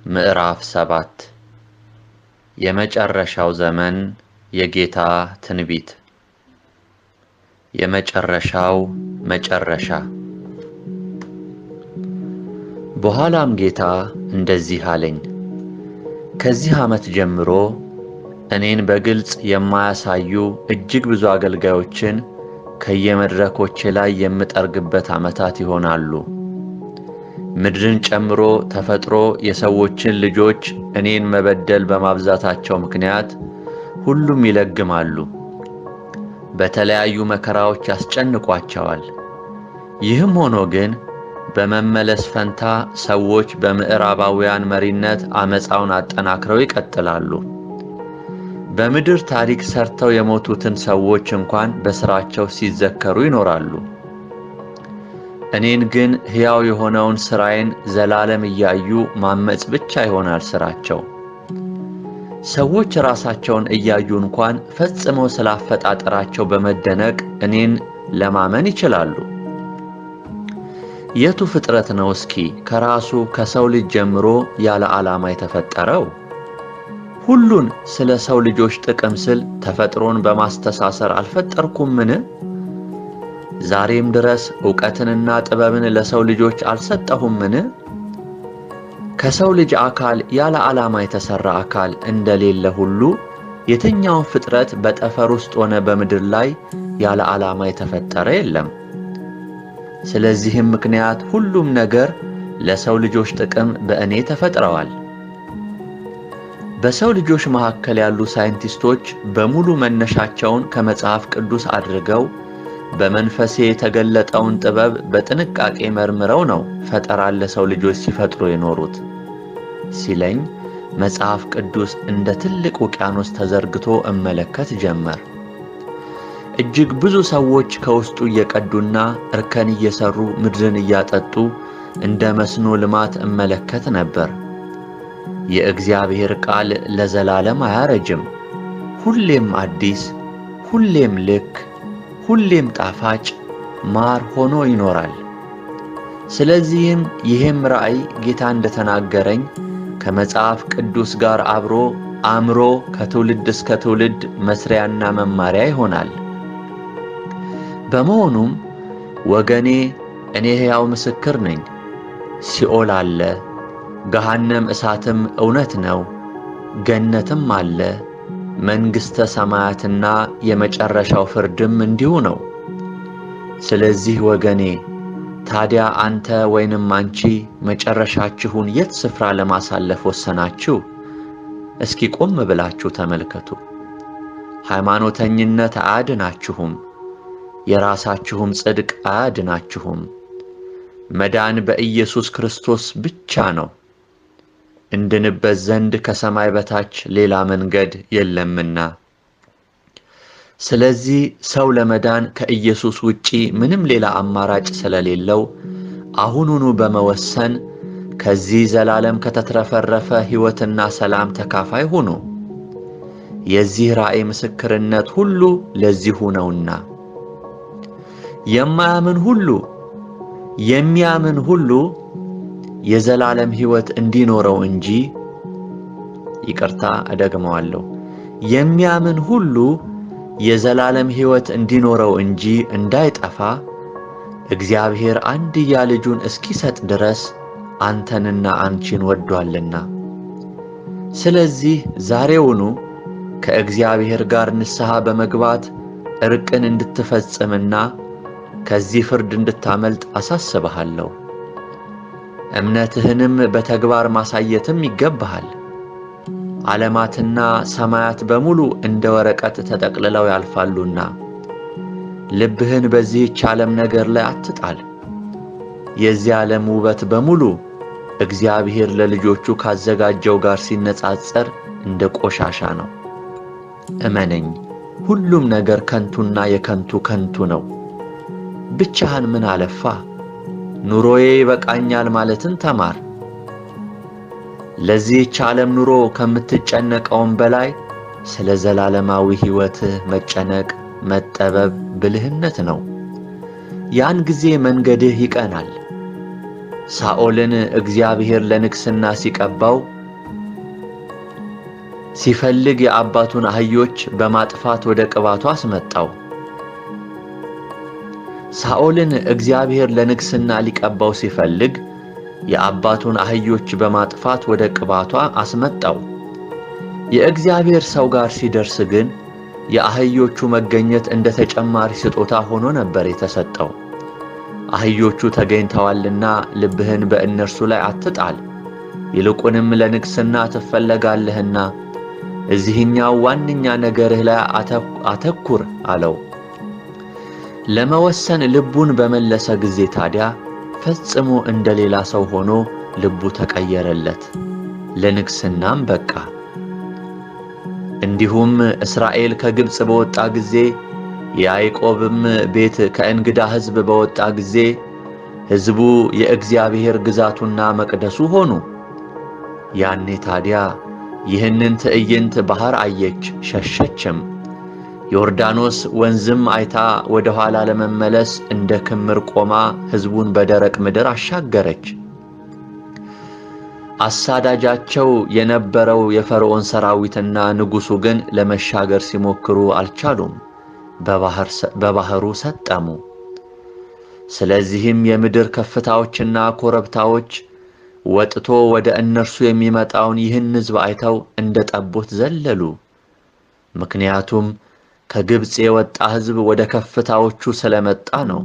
ምዕራፍ 7 የመጨረሻው ዘመን የጌታ ትንቢት። የመጨረሻው መጨረሻ። በኋላም ጌታ እንደዚህ አለኝ፣ ከዚህ ዓመት ጀምሮ እኔን በግልጽ የማያሳዩ እጅግ ብዙ አገልጋዮችን ከየመድረኮቼ ላይ የምጠርግበት ዓመታት ይሆናሉ። ምድርን ጨምሮ ተፈጥሮ የሰዎችን ልጆች እኔን መበደል በማብዛታቸው ምክንያት ሁሉም ይለግማሉ፣ በተለያዩ መከራዎች ያስጨንቋቸዋል። ይህም ሆኖ ግን በመመለስ ፈንታ ሰዎች በምዕራባውያን መሪነት አመፃውን አጠናክረው ይቀጥላሉ። በምድር ታሪክ ሰርተው የሞቱትን ሰዎች እንኳን በስራቸው ሲዘከሩ ይኖራሉ። እኔን ግን ሕያው የሆነውን ሥራዬን ዘላለም እያዩ ማመጽ ብቻ ይሆናል ሥራቸው። ሰዎች ራሳቸውን እያዩ እንኳን ፈጽመው ስላፈጣጠራቸው በመደነቅ እኔን ለማመን ይችላሉ። የቱ ፍጥረት ነው እስኪ ከራሱ ከሰው ልጅ ጀምሮ ያለ ዓላማ የተፈጠረው? ሁሉን ስለ ሰው ልጆች ጥቅም ስል ተፈጥሮን በማስተሳሰር አልፈጠርኩምን? ዛሬም ድረስ ዕውቀትንና ጥበብን ለሰው ልጆች አልሰጠሁምን? ከሰው ልጅ አካል ያለ ዓላማ የተሠራ አካል እንደሌለ ሁሉ የትኛውን ፍጥረት በጠፈር ውስጥ ሆነ በምድር ላይ ያለ ዓላማ የተፈጠረ የለም። ስለዚህም ምክንያት ሁሉም ነገር ለሰው ልጆች ጥቅም በእኔ ተፈጥረዋል። በሰው ልጆች መካከል ያሉ ሳይንቲስቶች በሙሉ መነሻቸውን ከመጽሐፍ ቅዱስ አድርገው በመንፈሴ የተገለጠውን ጥበብ በጥንቃቄ መርምረው ነው ፈጠራን ለሰው ልጆች ሲፈጥሩ የኖሩት ሲለኝ መጽሐፍ ቅዱስ እንደ ትልቅ ውቅያኖስ ተዘርግቶ እመለከት ጀመር። እጅግ ብዙ ሰዎች ከውስጡ እየቀዱና እርከን እየሰሩ ምድርን እያጠጡ እንደ መስኖ ልማት እመለከት ነበር። የእግዚአብሔር ቃል ለዘላለም አያረጅም፣ ሁሌም አዲስ፣ ሁሌም ልክ፣ ሁሌም ጣፋጭ ማር ሆኖ ይኖራል። ስለዚህም ይህም ራእይ ጌታ እንደተናገረኝ ከመጽሐፍ ቅዱስ ጋር አብሮ አምሮ ከትውልድ እስከ ትውልድ መስሪያና መማሪያ ይሆናል። በመሆኑም ወገኔ እኔ ሕያው ምስክር ነኝ። ሲኦል አለ፣ ገሃነም እሳትም እውነት ነው፣ ገነትም አለ፣ መንግሥተ ሰማያትና የመጨረሻው ፍርድም እንዲሁ ነው። ስለዚህ ወገኔ ታዲያ አንተ ወይንም አንቺ መጨረሻችሁን የት ስፍራ ለማሳለፍ ወሰናችሁ? እስኪ ቆም ብላችሁ ተመልከቱ። ሃይማኖተኝነት አያድናችሁም፣ የራሳችሁም ጽድቅ አያድናችሁም። መዳን በኢየሱስ ክርስቶስ ብቻ ነው። እንድንበት ዘንድ ከሰማይ በታች ሌላ መንገድ የለምና። ስለዚህ ሰው ለመዳን ከኢየሱስ ውጪ ምንም ሌላ አማራጭ ስለሌለው አሁኑኑ በመወሰን ከዚህ ዘላለም ከተትረፈረፈ ሕይወትና ሰላም ተካፋይ ሁኑ። የዚህ ራእይ ምስክርነት ሁሉ ለዚሁ ነውና የሚያምን ሁሉ የዘላለም ሕይወት እንዲኖረው እንጂ እደግመዋለሁ፣ የሚያምን ሁሉ የዘላለም ሕይወት እንዲኖረው እንጂ እንዳይጠፋ እግዚአብሔር አንድያ ልጁን እስኪሰጥ ድረስ አንተንና አንቺን ወዷልና። ስለዚህ ዛሬውኑ ከእግዚአብሔር ጋር ንስሐ በመግባት እርቅን እንድትፈጽምና ከዚህ ፍርድ እንድታመልጥ አሳስብሃለሁ። እምነትህንም በተግባር ማሳየትም ይገባሃል። ዓለማትና ሰማያት በሙሉ እንደ ወረቀት ተጠቅልለው ያልፋሉና ልብህን በዚህች ዓለም ነገር ላይ አትጣል። የዚህ ዓለም ውበት በሙሉ እግዚአብሔር ለልጆቹ ካዘጋጀው ጋር ሲነጻጸር እንደ ቆሻሻ ነው። እመነኝ፣ ሁሉም ነገር ከንቱና የከንቱ ከንቱ ነው። ብቻህን ምን አለፋ ኑሮዬ ይበቃኛል ማለትን ተማር። ለዚህች ዓለም ኑሮ ከምትጨነቀውም በላይ ስለ ዘላለማዊ ሕይወትህ መጨነቅ መጠበብ ብልህነት ነው። ያን ጊዜ መንገድህ ይቀናል። ሳኦልን እግዚአብሔር ለንግሥና ሲቀባው ሲፈልግ የአባቱን አህዮች በማጥፋት ወደ ቅባቱ አስመጣው። ሳኦልን እግዚአብሔር ለንግሥና ሊቀባው ሲፈልግ የአባቱን አህዮች በማጥፋት ወደ ቅባቷ አስመጣው። የእግዚአብሔር ሰው ጋር ሲደርስ ግን የአህዮቹ መገኘት እንደ ተጨማሪ ስጦታ ሆኖ ነበር የተሰጠው። አህዮቹ ተገኝተዋልና ልብህን በእነርሱ ላይ አትጣል፣ ይልቁንም ለንግሥና ትፈለጋለህና እዚህኛው ዋነኛ ነገርህ ላይ አተኩር አለው። ለመወሰን ልቡን በመለሰ ጊዜ ታዲያ ፈጽሞ እንደ ሌላ ሰው ሆኖ ልቡ ተቀየረለት፣ ለንግሥናም በቃ። እንዲሁም እስራኤል ከግብፅ በወጣ ጊዜ የያዕቆብም ቤት ከእንግዳ ሕዝብ በወጣ ጊዜ ሕዝቡ የእግዚአብሔር ግዛቱና መቅደሱ ሆኑ። ያኔ ታዲያ ይህንን ትዕይንት ባሕር አየች፣ ሸሸችም። ዮርዳኖስ ወንዝም አይታ ወደ ኋላ ለመመለስ እንደ ክምር ቆማ ሕዝቡን በደረቅ ምድር አሻገረች። አሳዳጃቸው የነበረው የፈርዖን ሰራዊትና ንጉሡ ግን ለመሻገር ሲሞክሩ አልቻሉም፣ በባሕሩ ሰጠሙ። ስለዚህም የምድር ከፍታዎችና ኮረብታዎች ወጥቶ ወደ እነርሱ የሚመጣውን ይህን ሕዝብ አይተው እንደ ጠቦት ዘለሉ። ምክንያቱም ከግብፅ የወጣ ሕዝብ ወደ ከፍታዎቹ ስለመጣ ነው።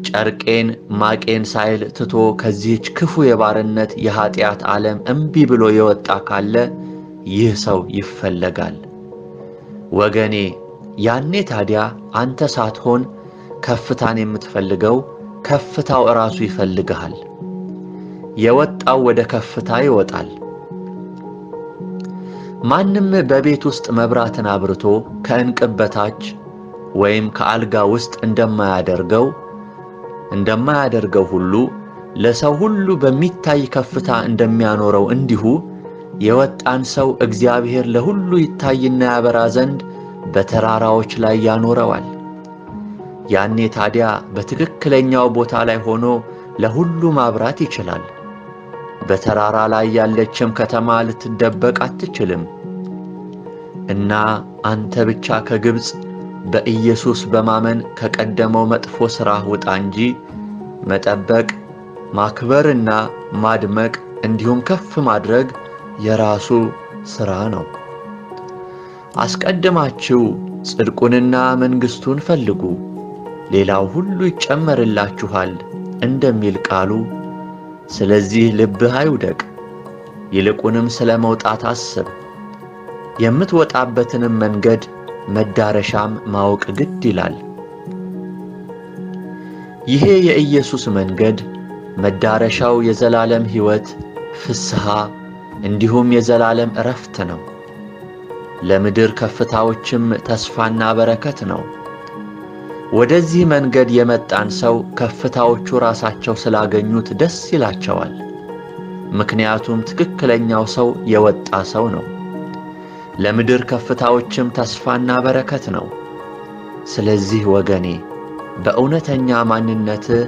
ጨርቄን ማቄን ሳይል ትቶ ከዚህች ክፉ የባርነት የኀጢአት ዓለም እምቢ ብሎ የወጣ ካለ ይህ ሰው ይፈለጋል። ወገኔ፣ ያኔ ታዲያ አንተ ሳትሆን ከፍታን የምትፈልገው ከፍታው እራሱ ይፈልግሃል። የወጣው ወደ ከፍታ ይወጣል። ማንም በቤት ውስጥ መብራትን አብርቶ ከእንቅብ በታች ወይም ከአልጋ ውስጥ እንደማያደርገው ሁሉ ለሰው ሁሉ በሚታይ ከፍታ እንደሚያኖረው እንዲሁ የወጣን ሰው እግዚአብሔር ለሁሉ ይታይና ያበራ ዘንድ በተራራዎች ላይ ያኖረዋል። ያኔ ታዲያ በትክክለኛው ቦታ ላይ ሆኖ ለሁሉ ማብራት ይችላል። በተራራ ላይ ያለችም ከተማ ልትደበቅ አትችልም። እና አንተ ብቻ ከግብፅ በኢየሱስ በማመን ከቀደመው መጥፎ ሥራህ ውጣ እንጂ መጠበቅ፣ ማክበርና ማድመቅ እንዲሁም ከፍ ማድረግ የራሱ ሥራ ነው። አስቀድማችሁ ጽድቁንና መንግሥቱን ፈልጉ፣ ሌላው ሁሉ ይጨመርላችኋል እንደሚል ቃሉ። ስለዚህ ልብህ አይውደቅ፣ ይልቁንም ስለ መውጣት አስብ። የምትወጣበትንም መንገድ መዳረሻም ማወቅ ግድ ይላል። ይሄ የኢየሱስ መንገድ መዳረሻው የዘላለም ሕይወት፣ ፍስሐ እንዲሁም የዘላለም ዕረፍት ነው። ለምድር ከፍታዎችም ተስፋና በረከት ነው። ወደዚህ መንገድ የመጣን ሰው ከፍታዎቹ ራሳቸው ስላገኙት ደስ ይላቸዋል። ምክንያቱም ትክክለኛው ሰው የወጣ ሰው ነው። ለምድር ከፍታዎችም ተስፋና በረከት ነው። ስለዚህ ወገኔ በእውነተኛ ማንነትህ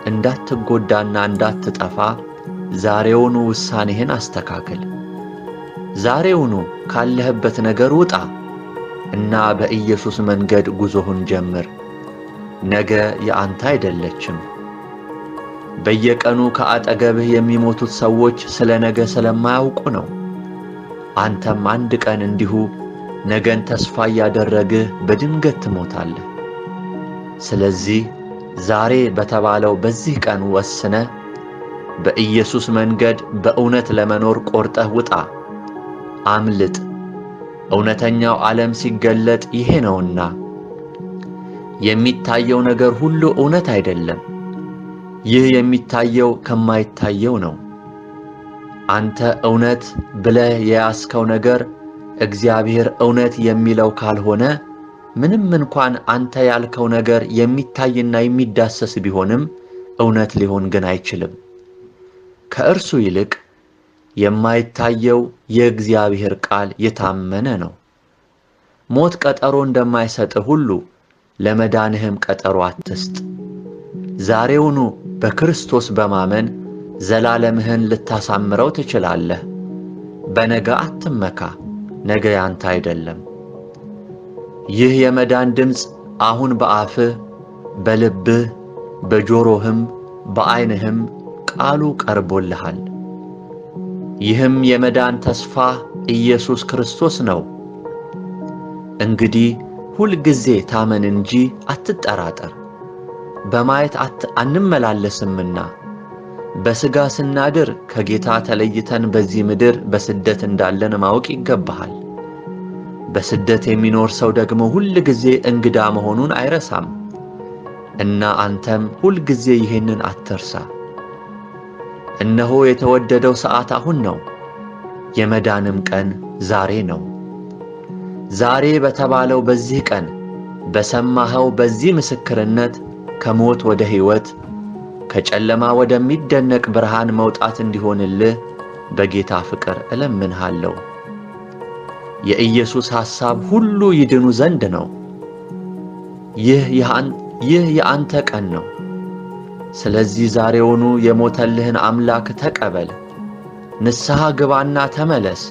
እንዳትጎዳና እንዳትጠፋ ዛሬውኑ ውሳኔህን አስተካክል። ዛሬውኑ ካለህበት ነገር ውጣ እና በኢየሱስ መንገድ ጉዞህን ጀምር። ነገ የአንተ አይደለችም። በየቀኑ ከአጠገብህ የሚሞቱት ሰዎች ስለ ነገ ስለማያውቁ ነው። አንተም አንድ ቀን እንዲሁ ነገን ተስፋ እያደረግህ በድንገት ትሞታለህ። ስለዚህ ዛሬ በተባለው በዚህ ቀን ወስነህ በኢየሱስ መንገድ በእውነት ለመኖር ቆርጠህ ውጣ፣ አምልጥ። እውነተኛው ዓለም ሲገለጥ ይሄ ነውና። የሚታየው ነገር ሁሉ እውነት አይደለም። ይህ የሚታየው ከማይታየው ነው። አንተ እውነት ብለህ የያዝከው ነገር እግዚአብሔር እውነት የሚለው ካልሆነ ምንም እንኳን አንተ ያልከው ነገር የሚታይና የሚዳሰስ ቢሆንም እውነት ሊሆን ግን አይችልም። ከእርሱ ይልቅ የማይታየው የእግዚአብሔር ቃል የታመነ ነው። ሞት ቀጠሮ እንደማይሰጥህ ሁሉ ለመዳንህም ቀጠሮ አትስጥ። ዛሬውኑ በክርስቶስ በማመን ዘላለምህን ልታሳምረው ትችላለህ። በነገ አትመካ፣ ነገ ያንተ አይደለም። ይህ የመዳን ድምፅ አሁን በአፍህ፣ በልብህ፣ በጆሮህም በዓይንህም ቃሉ ቀርቦልሃል። ይህም የመዳን ተስፋ ኢየሱስ ክርስቶስ ነው። እንግዲህ ሁልጊዜ ታመን እንጂ አትጠራጠር። በማየት አንመላለስምና በሥጋ ስናድር ከጌታ ተለይተን በዚህ ምድር በስደት እንዳለን ማወቅ ይገባሃል። በስደት የሚኖር ሰው ደግሞ ሁልጊዜ እንግዳ መሆኑን አይረሳም እና አንተም ሁልጊዜ ይህንን አትርሳ። እነሆ የተወደደው ሰዓት አሁን ነው፣ የመዳንም ቀን ዛሬ ነው። ዛሬ በተባለው በዚህ ቀን በሰማኸው በዚህ ምስክርነት ከሞት ወደ ሕይወት፣ ከጨለማ ወደሚደነቅ ብርሃን መውጣት እንዲሆንልህ በጌታ ፍቅር እለምንሃለሁ። የኢየሱስ ሐሳብ ሁሉ ይድኑ ዘንድ ነው። ይህ የአንተ ቀን ነው። ስለዚህ ዛሬውኑ የሞተልህን አምላክ ተቀበል። ንስሐ ግባና ተመለስ።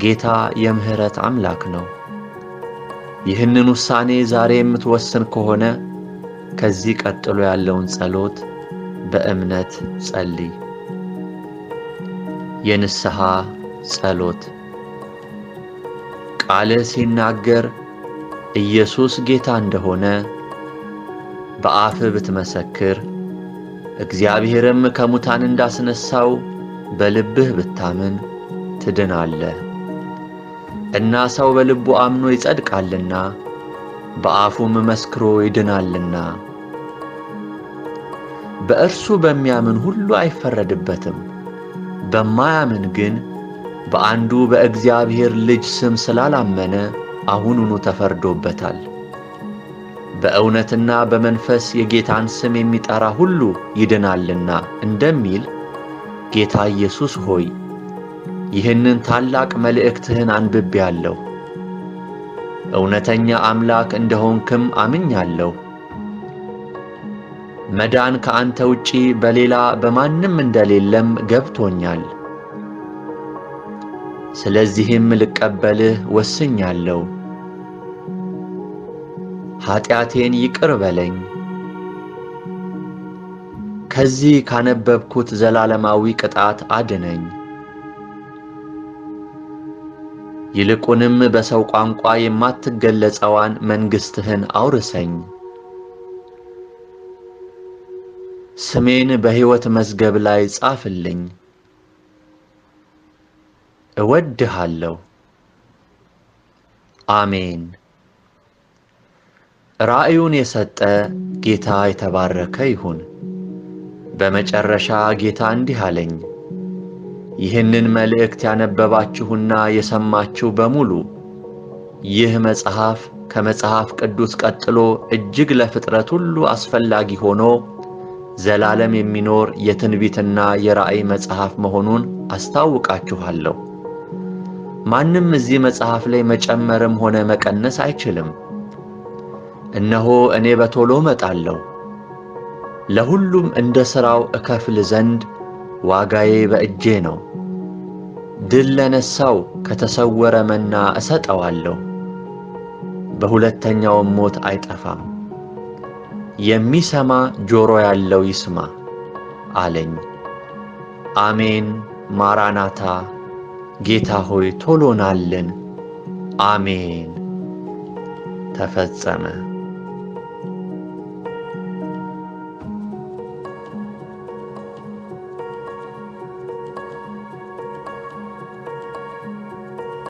ጌታ የምህረት አምላክ ነው። ይህንን ውሳኔ ዛሬ የምትወስን ከሆነ ከዚህ ቀጥሎ ያለውን ጸሎት በእምነት ጸልይ። የንስሐ ጸሎት። ቃልህ ሲናገር ኢየሱስ ጌታ እንደሆነ በአፍህ ብትመሰክር፣ እግዚአብሔርም ከሙታን እንዳስነሳው በልብህ ብታምን ትድናለህ። እና ሰው በልቡ አምኖ ይጸድቃልና በአፉም መስክሮ ይድናልና። በእርሱ በሚያምን ሁሉ አይፈረድበትም። በማያምን ግን በአንዱ በእግዚአብሔር ልጅ ስም ስላላመነ አሁኑኑ ተፈርዶበታል። በእውነትና በመንፈስ የጌታን ስም የሚጠራ ሁሉ ይድናልና እንደሚል ጌታ ኢየሱስ ሆይ ይህንን ታላቅ መልእክትህን አንብቤአለሁ። እውነተኛ አምላክ እንደሆንክም አምኛለሁ። መዳን ከአንተ ውጪ በሌላ በማንም እንደሌለም ገብቶኛል። ስለዚህም ልቀበልህ ወስኛለሁ። ኃጢአቴን ይቅር በለኝ። ከዚህ ካነበብኩት ዘላለማዊ ቅጣት አድነኝ። ይልቁንም በሰው ቋንቋ የማትገለጸዋን መንግሥትህን አውርሰኝ። ስሜን በሕይወት መዝገብ ላይ ጻፍልኝ። እወድሃለሁ። አሜን። ራእዩን የሰጠ ጌታ የተባረከ ይሁን። በመጨረሻ ጌታ እንዲህ አለኝ፣ ይህንን መልእክት ያነበባችሁና የሰማችሁ በሙሉ ይህ መጽሐፍ ከመጽሐፍ ቅዱስ ቀጥሎ እጅግ ለፍጥረት ሁሉ አስፈላጊ ሆኖ ዘላለም የሚኖር የትንቢትና የራእይ መጽሐፍ መሆኑን አስታውቃችኋለሁ። ማንም እዚህ መጽሐፍ ላይ መጨመርም ሆነ መቀነስ አይችልም። እነሆ እኔ በቶሎ እመጣለሁ። ለሁሉም እንደ ሥራው እከፍል ዘንድ ዋጋዬ በእጄ ነው። ድል ለነሳው ከተሰወረ መና እሰጠዋለሁ፣ በሁለተኛውም ሞት አይጠፋም። የሚሰማ ጆሮ ያለው ይስማ አለኝ። አሜን። ማራናታ። ጌታ ሆይ ቶሎ ናልን። አሜን። ተፈጸመ።